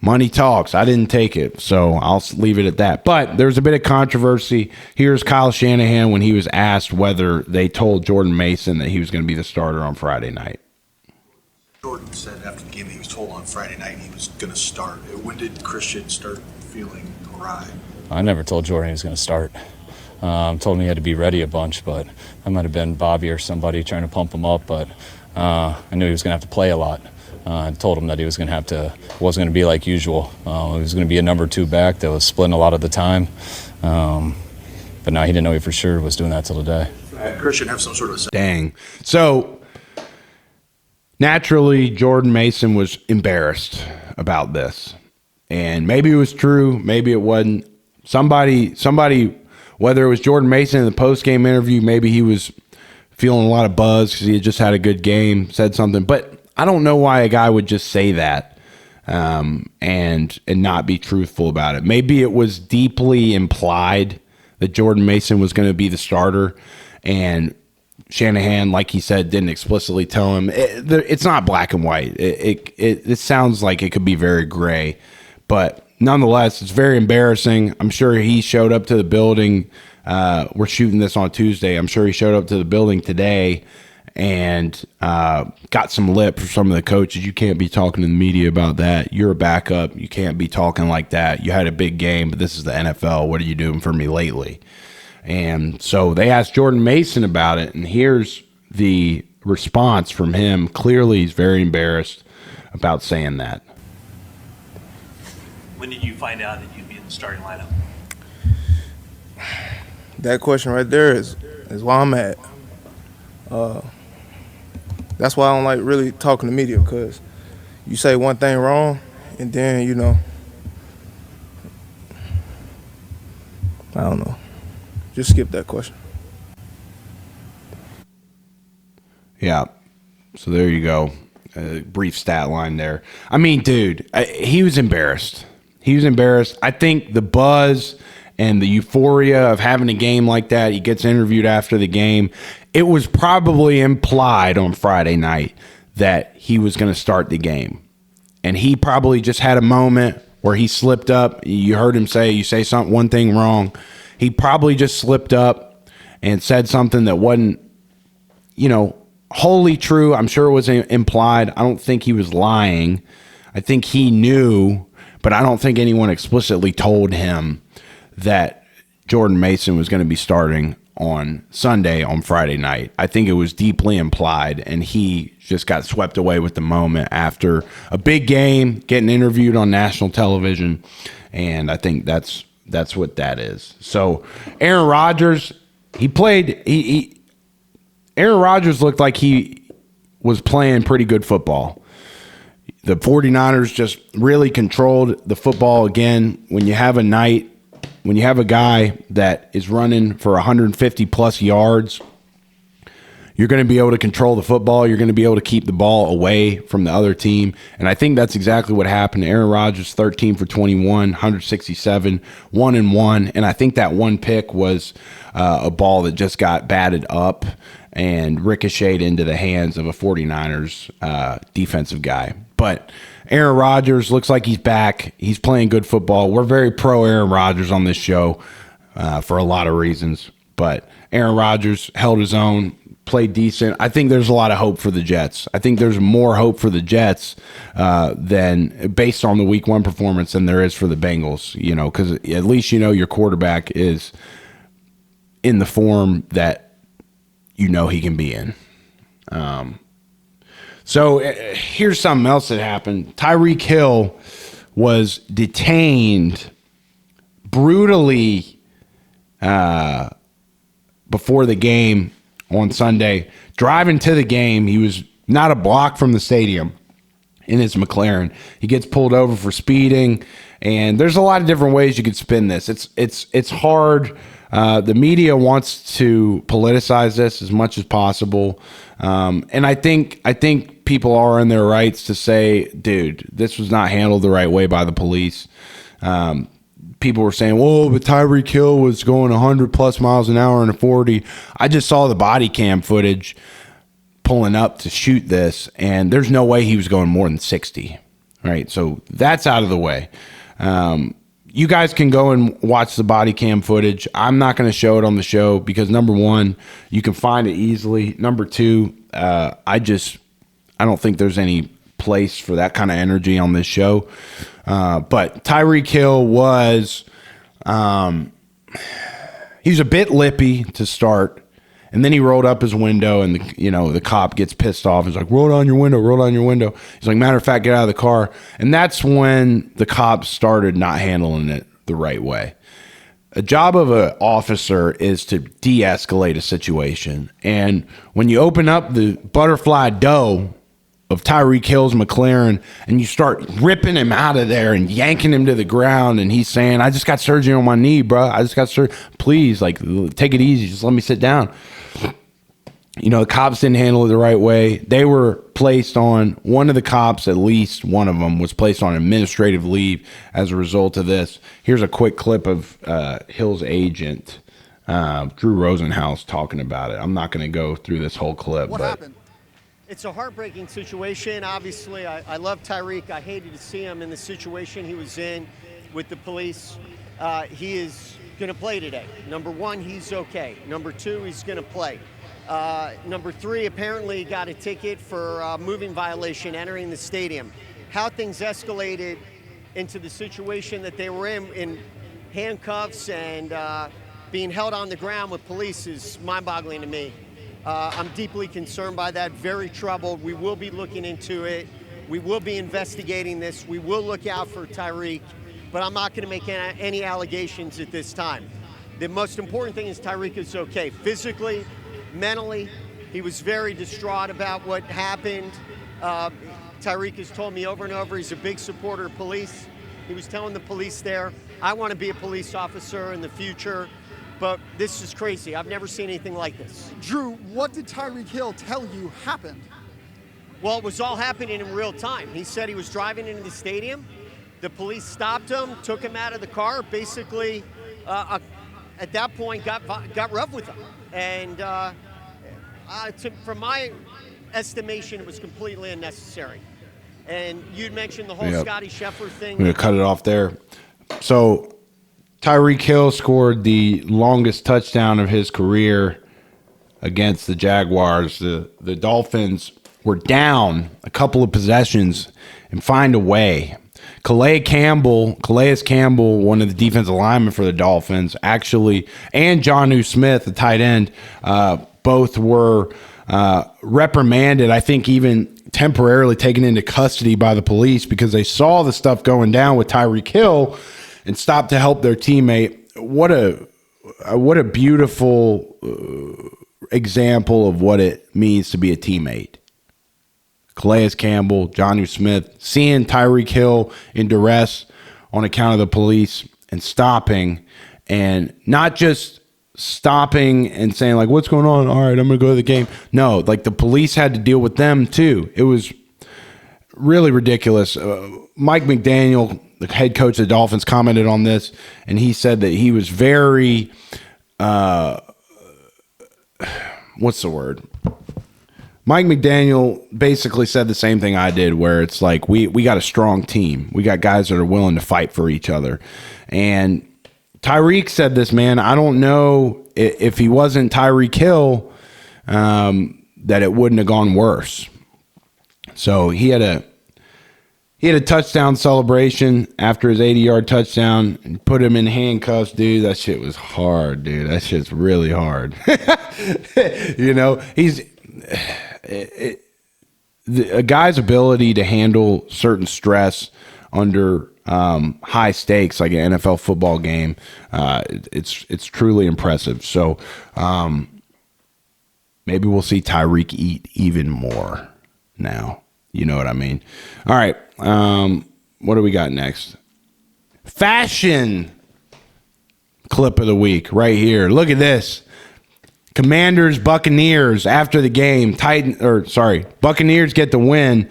Money talks. I didn't take it, so I'll leave it at that. But there's a bit of controversy. Here's Kyle Shanahan when he was asked whether they told Jordan Mason that he was going to be the starter on Friday night. Jordan said after the game he was told on Friday night he was going to start. When did Christian start feeling awry? I never told Jordan he was going to start. Told him he had to be ready a bunch, but that might have been Bobby or somebody trying to pump him up. But I knew he was going to have to play a lot. I told him that he was going to have to, it wasn't going to be like usual. He was going to be a number 2 back that was splitting a lot of the time. But now he didn't know he for sure was doing that till today. Christian have some sort of... Dang. So naturally, Jordan Mason was embarrassed about this. And maybe it was true, maybe it wasn't. Somebody, whether it was Jordan Mason in the post-game interview, maybe he was feeling a lot of buzz because he had just had a good game, said something. But I don't know why a guy would just say that and not be truthful about it. Maybe it was deeply implied that Jordan Mason was going to be the starter, and Shanahan, like he said, didn't explicitly tell him. It's not black and white. It sounds like it could be very gray, but nonetheless, it's very embarrassing. I'm sure he showed up to the building. We're shooting this on Tuesday. I'm sure he showed up to the building today and got some lip from some of the coaches. You can't be talking to the media about that. You're a backup. You can't be talking like that. You had a big game, but this is the NFL. What are you doing for me lately? And so they asked Jordan Mason about it, and here's the response from him. Clearly, he's very embarrassed about saying that. When did you find out that you'd be in the starting lineup? That question right there is why I'm at. That's why I don't like really talking to media, because you say one thing wrong, and then, I don't know. Just skip that question. Yeah. So there you go. A brief stat line there. I mean, dude, he was embarrassed. He was embarrassed. I think the buzz and the euphoria of having a game like that, he gets interviewed after the game. It was probably implied on Friday night that he was going to start the game. And he probably just had a moment where he slipped up. You heard him say, you say something, one thing wrong. He probably just slipped up and said something that wasn't, wholly true. I'm sure it was implied. I don't think he was lying. I think he knew, but I don't think anyone explicitly told him that Jordan Mason was going to be starting on Sunday on Friday night. I think it was deeply implied, and he just got swept away with the moment after a big game, getting interviewed on national television, and I think that's what that is. So Aaron Rodgers, Aaron Rodgers looked like he was playing pretty good football. The 49ers just really controlled the football again. When you have a guy that is running for 150 plus yards, you're going to be able to control the football. You're going to be able to keep the ball away from the other team. And I think that's exactly what happened. Aaron Rodgers, 13 for 21, 167, 1-1. And I think that one pick was a ball that just got batted up and ricocheted into the hands of a 49ers defensive guy. But Aaron Rodgers looks like he's back. He's playing good football. We're very pro Aaron Rodgers on this show for a lot of reasons. But Aaron Rodgers held his own, played decent. I think there's a lot of hope for the Jets. I think there's more hope for the Jets than based on the Week 1 performance than there is for the Bengals. Because at least your quarterback is in the form that he can be in. So here's something else that happened. Tyreek Hill was detained brutally before the game on Sunday. Driving to the game, he was not a block from the stadium in his McLaren. He gets pulled over for speeding, and there's a lot of different ways you could spin this. It's hard The media wants to politicize this as much as possible, and I think people are in their rights to say, dude, this was not handled the right way by the police. People were saying, whoa, but Tyreek Hill was going 100+ miles an hour in a 40. I just saw the body cam footage pulling up to shoot this, and there's no way he was going more than 60, right? So that's out of the way. You guys can go and watch the body cam footage. I'm not going to show it on the show because, number one, you can find it easily. Number two, I don't think there's any place for that kind of energy on this show. But Tyreek Hill was he was a bit lippy to start, and then he rolled up his window, and the cop gets pissed off. He's like, roll down your window, roll down your window. He's like, matter of fact, get out of the car. And that's when the cops started not handling it the right way. A job of an officer is to de-escalate a situation. And when you open up the butterfly dough of Tyreek Hill's McLaren and you start ripping him out of there and yanking him to the ground, and he's saying, I just got surgery on my knee, bro. I just got surgery. Please, take it easy. Just let me sit down. The cops didn't handle it the right way. They were placed on, one of the cops, at least one of them, was placed on administrative leave as a result of this. Here's a quick clip of Hill's agent, Drew Rosenhaus, talking about it. I'm not going to go through this whole clip. What happened? It's a heartbreaking situation. Obviously, I love Tyreek. I hated to see him in the situation he was in with the police. He is going to play today. Number one, he's okay. Number two, he's going to play. Number three, apparently got a ticket for moving violation entering the stadium. How things escalated into the situation that they were in handcuffs and being held on the ground with police is mind-boggling to me. I'm deeply concerned by that, very troubled. We will be looking into it. We will be investigating this. We will look out for Tyreek, but I'm not going to make any allegations at this time. The most important thing is Tyreek is okay. Physically, mentally, he was very distraught about what happened. Tyreek has told me over and over he's a big supporter of police. He was telling the police there, I want to be a police officer in the future. But this is crazy. I've never seen anything like this. Drew, what did Tyreek Hill tell you happened? Well, it was all happening in real time. He said he was driving into the stadium. The police stopped him, took him out of the car, basically, at that point, got rough with him. And from my estimation, it was completely unnecessary. And you'd mentioned the whole Scotty Scheffler thing. I'm going to cut it off there. So Tyreek Hill scored the longest touchdown of his career against the Jaguars. The Dolphins were down a couple of possessions and find a way. Calais Campbell, one of the defensive linemen for the Dolphins, actually, and Jonnu Smith, the tight end, both were reprimanded, I think even temporarily taken into custody by the police because they saw the stuff going down with Tyreek Hill and stopped to help their teammate. What a beautiful example of what it means to be a teammate. Calais Campbell, Jonnu Smith, seeing Tyreek Hill in duress on account of the police and stopping, and not just stopping and saying, like, what's going on? All right, I'm going to go to the game. No, like the police had to deal with them too. It was really ridiculous. Mike McDaniel, the head coach of the Dolphins, commented on this, and he said that he was very, what's the word? Mike McDaniel basically said the same thing I did, where it's like, we got a strong team. We got guys that are willing to fight for each other. And Tyreek said this, man, I don't know if he wasn't Tyreek Hill, that it wouldn't have gone worse. So he had a touchdown celebration after his 80-yard touchdown and put him in handcuffs, dude. That shit was hard, dude. That shit's really hard. A guy's ability to handle certain stress under high stakes, like an NFL football game, it's truly impressive. So maybe we'll see Tyreek eat even more now. You know what I mean? All right. What do we got next? Fashion clip of the week right here. Look at this. Commanders, Buccaneers after the game. Buccaneers get the win.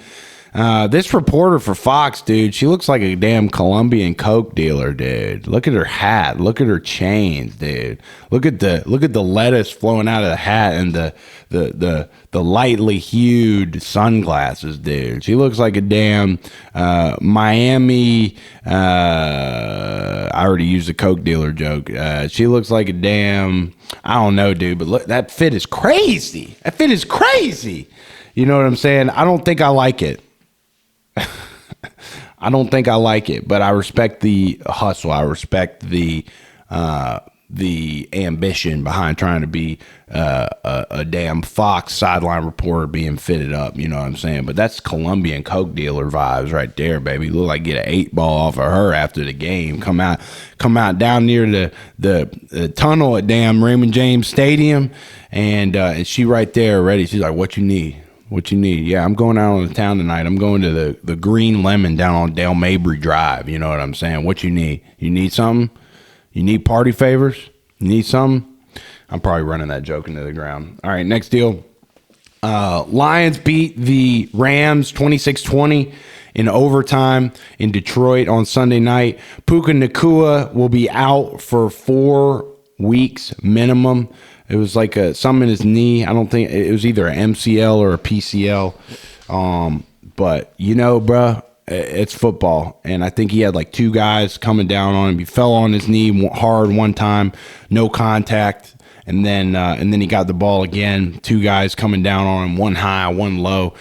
This reporter for Fox, dude, she looks like a damn Colombian coke dealer, dude. Look at her hat. Look at her chains, dude. Look at the lettuce flowing out of the hat and the lightly hued sunglasses, dude. She looks like a damn Miami. I already used the coke dealer joke. She looks like a damn, I don't know, dude. But look, that fit is crazy. That fit is crazy. You know what I'm saying? I don't think I like it. I don't think I like it, but I respect the hustle. I respect the ambition behind trying to be a damn Fox sideline reporter being fitted up. You know what I'm saying? But that's Colombian coke dealer vibes right there, baby. Look like get an 8-ball off of her after the game. Come out down near the tunnel at damn Raymond James Stadium, and she right there ready. She's like, "What you need? What you need?" "Yeah, I'm going out on the town tonight. I'm going to the Green Lemon down on Dale Mabry Drive." You know what I'm saying? "What you need? You need something? You need party favors? You need something?" I'm probably running that joke into the ground. All right, next deal. Lions beat the Rams 26-20 in overtime in Detroit on Sunday night. Puka Nacua will be out for 4 weeks minimum. It was like something in his knee. I don't think it was either an MCL or a PCL. But you know, bruh, it's football, and I think he had like 2 guys coming down on him. He fell on his knee hard one time, no contact, and then he got the ball again. 2 guys coming down on him, one high, one low.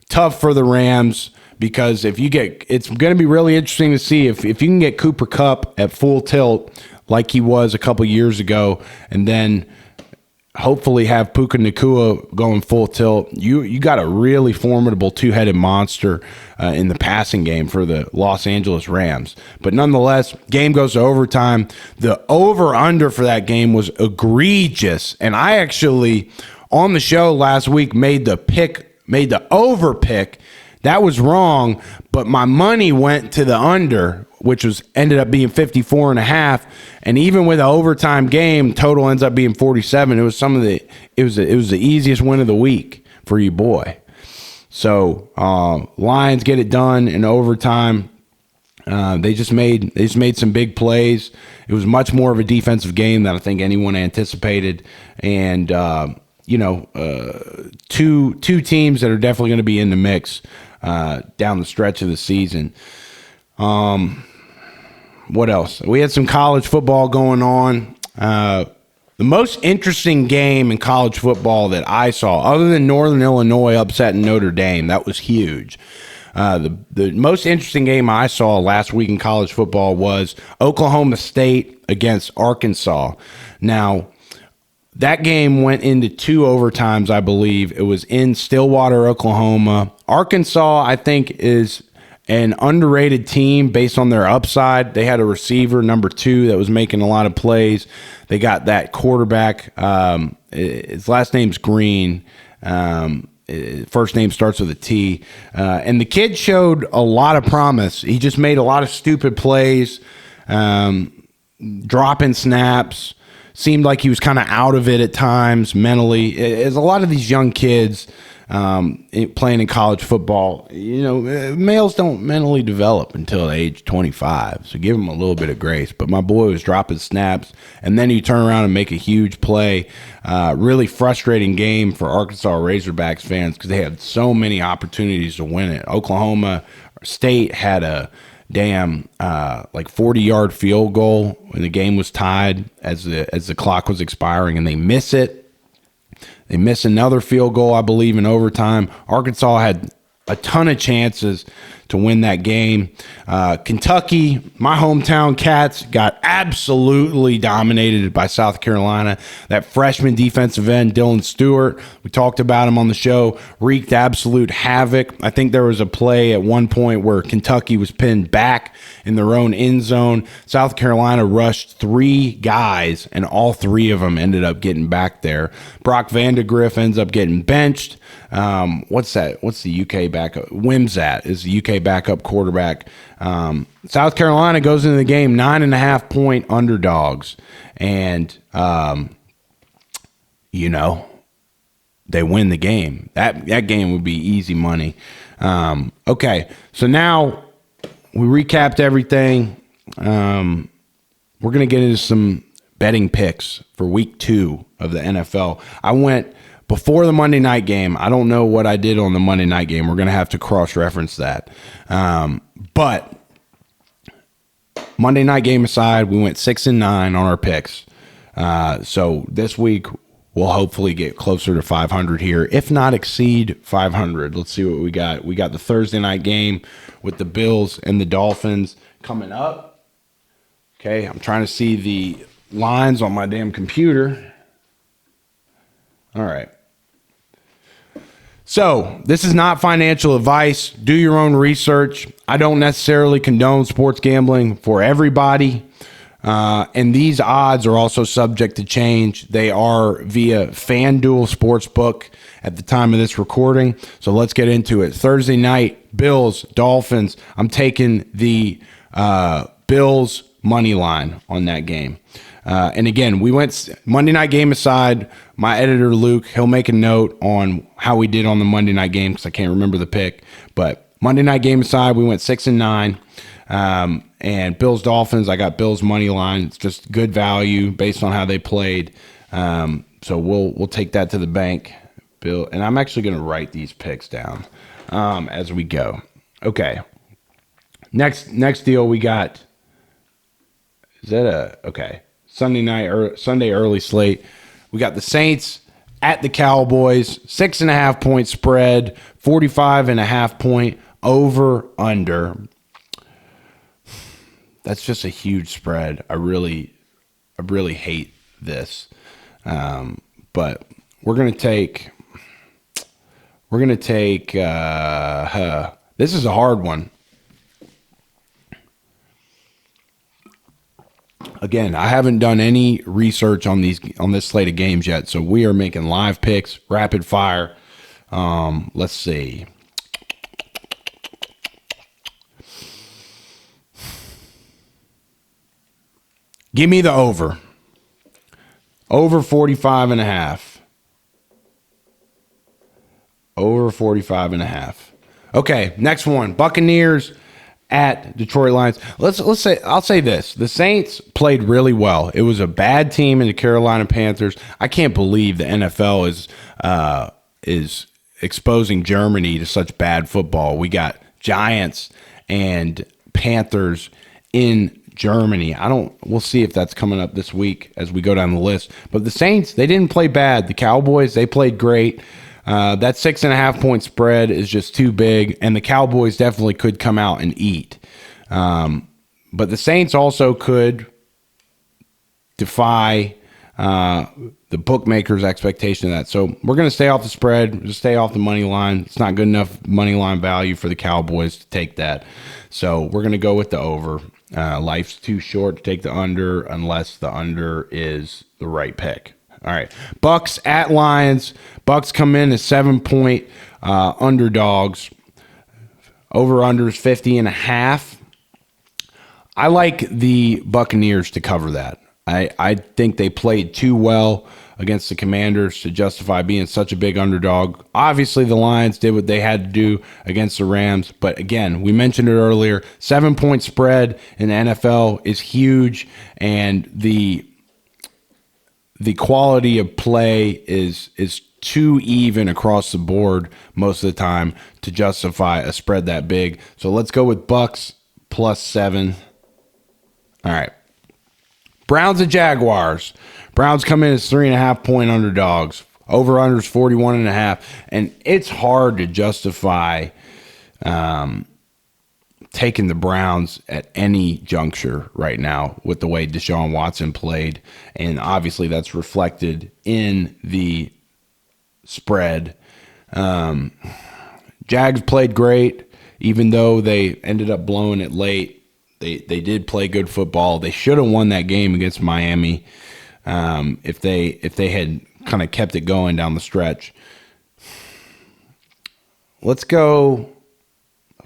Tough for the Rams because it's going to be really interesting to see if you can get Cooper Kupp at full tilt like he was a couple years ago, and then hopefully have Puka Nacua going full tilt. You got a really formidable 2-headed monster in the passing game for the Los Angeles Rams. But nonetheless, game goes to overtime. The over-under for that game was egregious. And I actually, on the show last week, made the over pick. That was wrong, but my money went to the under, which ended up being 54.5. And even with an overtime game, total ends up being 47. It was it was the easiest win of the week for you, boy. So Lions get it done in overtime. They just made some big plays. It was much more of a defensive game than I think anyone anticipated. And two teams that are definitely going to be in the mix down the stretch of the season. What else? We had some college football going on. The most interesting game in college football that I saw, other than Northern Illinois upsetting Notre Dame, that was huge. The most interesting game I saw last week in college football was Oklahoma State against Arkansas. Now, that game went into 2 overtimes, I believe. It was in Stillwater, Oklahoma. Arkansas, I think, is an underrated team based on their upside. They had a receiver, number 2, that was making a lot of plays. They got that quarterback. His last name's Green. First name starts with a T. And the kid showed a lot of promise. He just made a lot of stupid plays, dropping snaps. Seemed like he was kind of out of it at times mentally. As a lot of these young kids playing in college football, males don't mentally develop until age 25. So give them a little bit of grace. But my boy was dropping snaps, and then you turn around and make a huge play. Really frustrating game for Arkansas Razorbacks fans because they had so many opportunities to win it. Oklahoma State had a damn 40-yard field goal when the game was tied as the clock was expiring, and they miss it. They miss another field goal, I believe, in overtime. Arkansas had a ton of chances to win that game. Kentucky, my hometown Cats, got absolutely dominated by South Carolina. That freshman defensive end, Dylan Stewart, we talked about him on the show, wreaked absolute havoc. I think there was a play at one point where Kentucky was pinned back in their own end zone. South Carolina rushed 3 guys, and all 3 of them ended up getting back there. Brock Vandegrift ends up getting benched. What's that? What's the UK backup? Wimsatt is the UK okay backup quarterback. South Carolina goes into the game 9.5-point underdogs. And, they win the game. That game would be easy money. Okay, so now we recapped everything. We're going to get into some betting picks for week 2 of the NFL. I went before the Monday night game. I don't know what I did on the Monday night game. We're going to have to cross-reference that. But Monday night game aside, we went 6-9 on our picks. So this week, we'll hopefully get closer to 500 here, if not exceed 500. Let's see what we got. We got the Thursday night game with the Bills and the Dolphins coming up. Okay, I'm trying to see the lines on my damn computer. All right. So this is not financial advice. Do your own research. I don't necessarily condone sports gambling for everybody. And these odds are also subject to change. They are via FanDuel Sportsbook at the time of this recording. So let's get into it. Thursday night, Bills, Dolphins. I'm taking the Bills money line on that game. And again, we went Monday night game aside. My editor, Luke, he'll make a note on how we did on the Monday night game because I can't remember the pick. But Monday night game aside, we went 6-9. And Bills Dolphins, I got Bills money line. It's just good value based on how they played. So we'll take that to the bank, Bill. And I'm actually going to write these picks down as we go. Okay. Next deal we got. Is that okay? Sunday early slate. We got the Saints at the Cowboys. 6.5-point spread. 45.5-point over under. That's just a huge spread. I really hate this. But we're gonna take. This is a hard one. Again, I haven't done any research on this slate of games yet, so we are making live picks, rapid fire. Let's see. Give me the over. Over 45.5. Over 45.5. Okay, next one. Buccaneers at Detroit Lions. I'll say this. The Saints played really well. It was a bad team in the Carolina Panthers. I can't believe the NFL is exposing Germany to such bad football. We got Giants and Panthers in Germany. We'll see if that's coming up this week as we go down the list. But the Saints, they didn't play bad. The Cowboys, they played great. That 6.5-point spread is just too big, and the Cowboys definitely could come out and eat. But the Saints also could defy the bookmakers' expectation of that. So we're going to stay off the spread, just stay off the money line. It's not good enough money line value for the Cowboys to take that. So we're going to go with the over. Life's too short to take the under unless the under is the right pick. All right, Bucks at Lions. Bucks come in as 7-point underdogs. Over-under is 50.5. I like the Buccaneers to cover that. I think they played too well against the Commanders to justify being such a big underdog. Obviously, the Lions did what they had to do against the Rams. But again, we mentioned it earlier, 7-point spread in the NFL is huge, and the quality of play is too even across the board most of the time to justify a spread that big. So let's go with Bucks plus 7. All right. Browns and Jaguars. Browns come in as 3.5-point underdogs. Over-under is 41.5. And it's hard to justify taking the Browns at any juncture right now with the way Deshaun Watson played. And obviously that's reflected in the spread. Jags played great, even though they ended up blowing it late. They did play good football. They should have won that game against Miami if they had kind of kept it going down the stretch. Let's go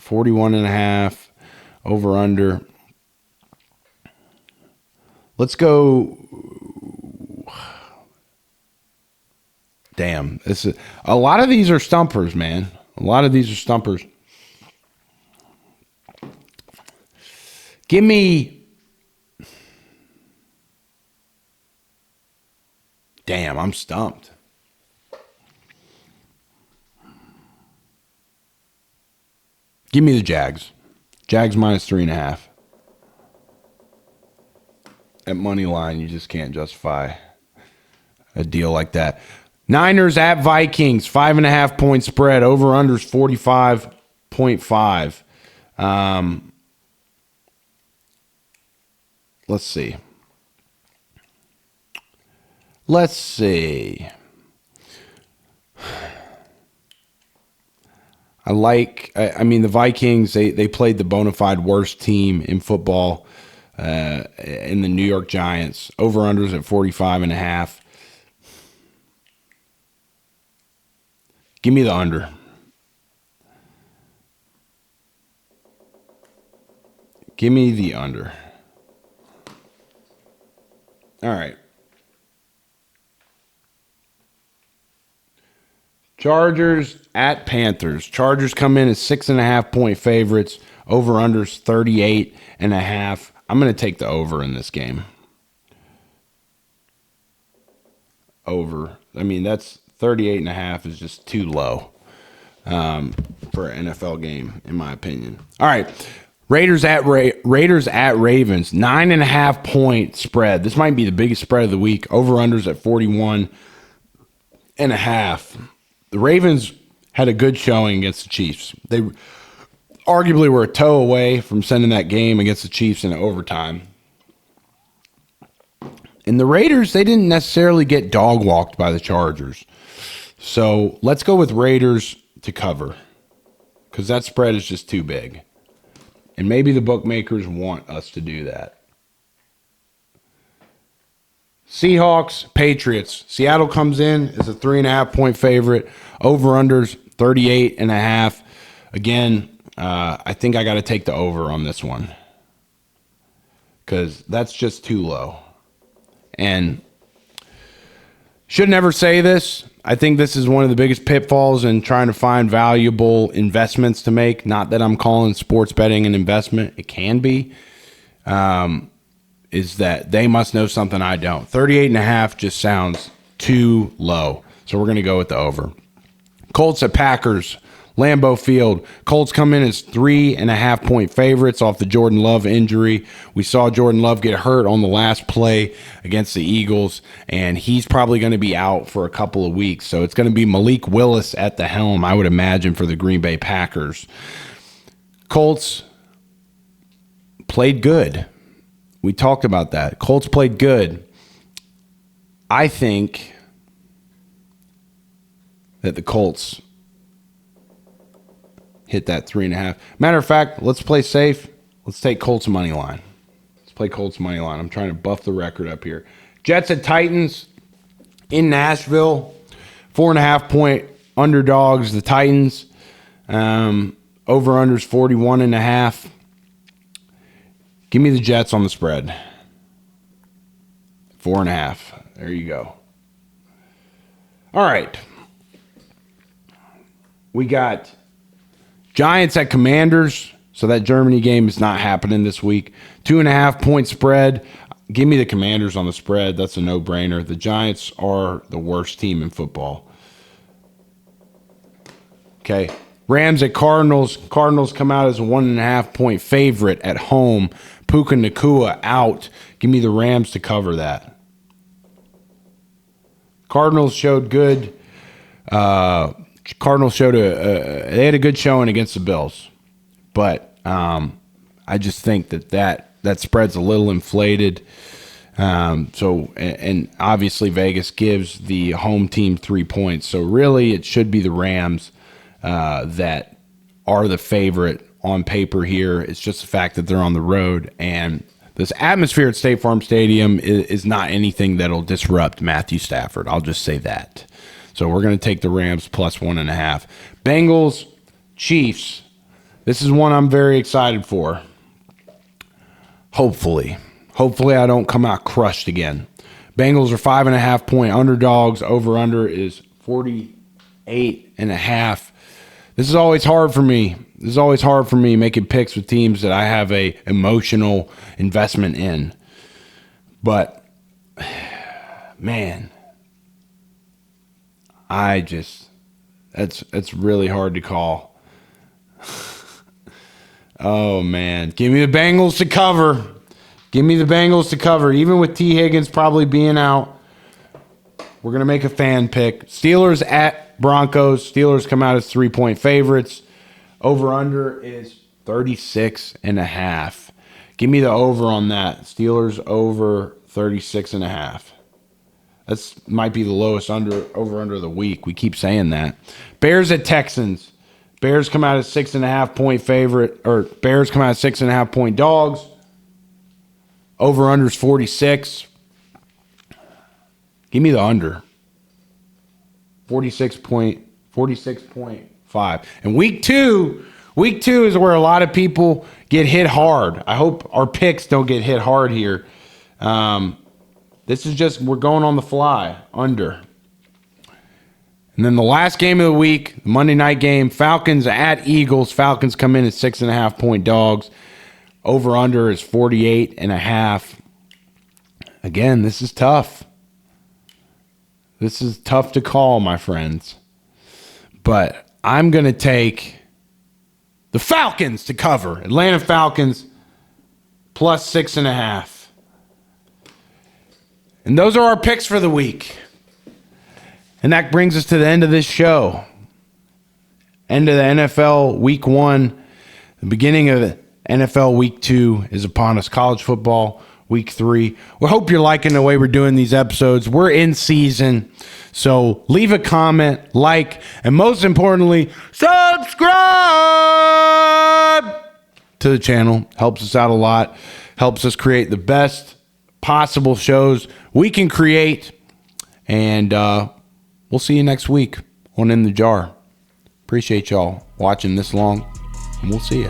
41.5. Over under. Let's go. Damn. A lot of these are stumpers, man. A lot of these are stumpers. Give me. Damn, I'm stumped. Give me the Jags. Jags minus 3.5. At money line, you just can't justify a deal like that. Niners at Vikings, 5.5 point spread. Over unders 45.5. Let's see. I mean, the Vikings, they played the bona fide worst team in football in the New York Giants. Over-unders at 45.5. Give me the under. Give me the under. All right. Chargers at Panthers. Chargers come in as 6.5 point favorites. Over-unders 38.5. I'm going to take the over in this game. Over. I mean, that's 38.5 is just too low for an NFL game, in my opinion. All right. Raiders at Ravens. 9.5 point spread. This might be the biggest spread of the week. Over-unders at 41.5. The Ravens had a good showing against the Chiefs. They arguably were a toe away from sending that game against the Chiefs in overtime. And the Raiders, they didn't necessarily get dog walked by the Chargers. So let's go with Raiders to cover because that spread is just too big. And maybe the bookmakers want us to do that. Seahawks, Patriots. Seattle comes in as a 3.5 point favorite. Over-unders 38.5. Again, I think I got to take the over on this one because that's just too low. And should never say this. I think this is one of the biggest pitfalls in trying to find valuable investments to make. Not that I'm calling sports betting an investment. It can be. Is that they must know something I don't. 38.5 just sounds too low. So we're going to go with the over. Colts at Packers. Lambeau Field. Colts come in as 3.5 point favorites off the Jordan Love injury. We saw Jordan Love get hurt on the last play against the Eagles, and he's probably going to be out for a couple of weeks. So it's going to be Malik Willis at the helm, I would imagine, for the Green Bay Packers. Colts played good. We talked about that. Colts played good. I think that the Colts hit that 3.5. Matter of fact, let's play safe. Let's take Colts money line. Let's play Colts money line. I'm trying to buff the record up here. Jets at Titans in Nashville. 4.5 point underdogs, the Titans. Over-unders 41.5. Give me the Jets on the spread. 4.5. There you go. All right. We got Giants at Commanders. So that Germany game is not happening this week. 2.5 point spread. Give me the Commanders on the spread. That's a no-brainer. The Giants are the worst team in football. Okay. Rams at Cardinals. Cardinals come out as a 1.5 point favorite at home. Puka Nacua out. Give me the Rams to cover that. Cardinals showed good. Cardinals showed they had a good showing against the Bills, but I just think that spread's a little inflated. And obviously Vegas gives the home team 3 points, so really it should be the Rams that are the favorite on paper here. It's just the fact that they're on the road, and this atmosphere at State Farm Stadium is not anything that'll disrupt Matthew Stafford. I'll just say that. So we're going to take the Rams plus 1.5. Bengals, Chiefs. This is one I'm very excited for. Hopefully I don't come out crushed again. Bengals are 5.5-point underdogs. Over-under is 48.5. This is always hard for me. Making picks with teams that I have a emotional investment in. But, man, it's really hard to call. Oh, man. Give me the Bengals to cover. Even with T. Higgins probably being out, we're going to make a fan pick. Steelers at Broncos. Steelers come out as 3-point favorites. Over-under is 36.5. Give me the over on that. Steelers over 36.5. That might be the lowest over-under of the week. We keep saying that. Bears at Texans. Bears come out as 6.5-point favorite, or Bears come out as 6.5-point dogs. Over-under is 46. Give me the under. 46.5. And week two is where a lot of people get hit hard. I hope our picks don't get hit hard here. This is just, we're going on the fly, under. And then the last game of the week, the Monday night game, Falcons at Eagles. Falcons come in at 6.5-point dogs. Over-under is 48.5. Again, this is tough. This is tough to call, my friends. But I'm going to take the Falcons to cover. Atlanta Falcons plus 6.5. And those are our picks for the week. And that brings us to the end of this show. End of the NFL Week 1. The beginning of the NFL Week 2 is upon us. College football Week 3. We hope you're liking the way we're doing these episodes. We're in season. So leave a comment, like, and most importantly, subscribe to the channel. Helps us out a lot. Helps us create the best possible shows we can create. And we'll see you next week on In the Jar. Appreciate y'all watching this long, and we'll see you.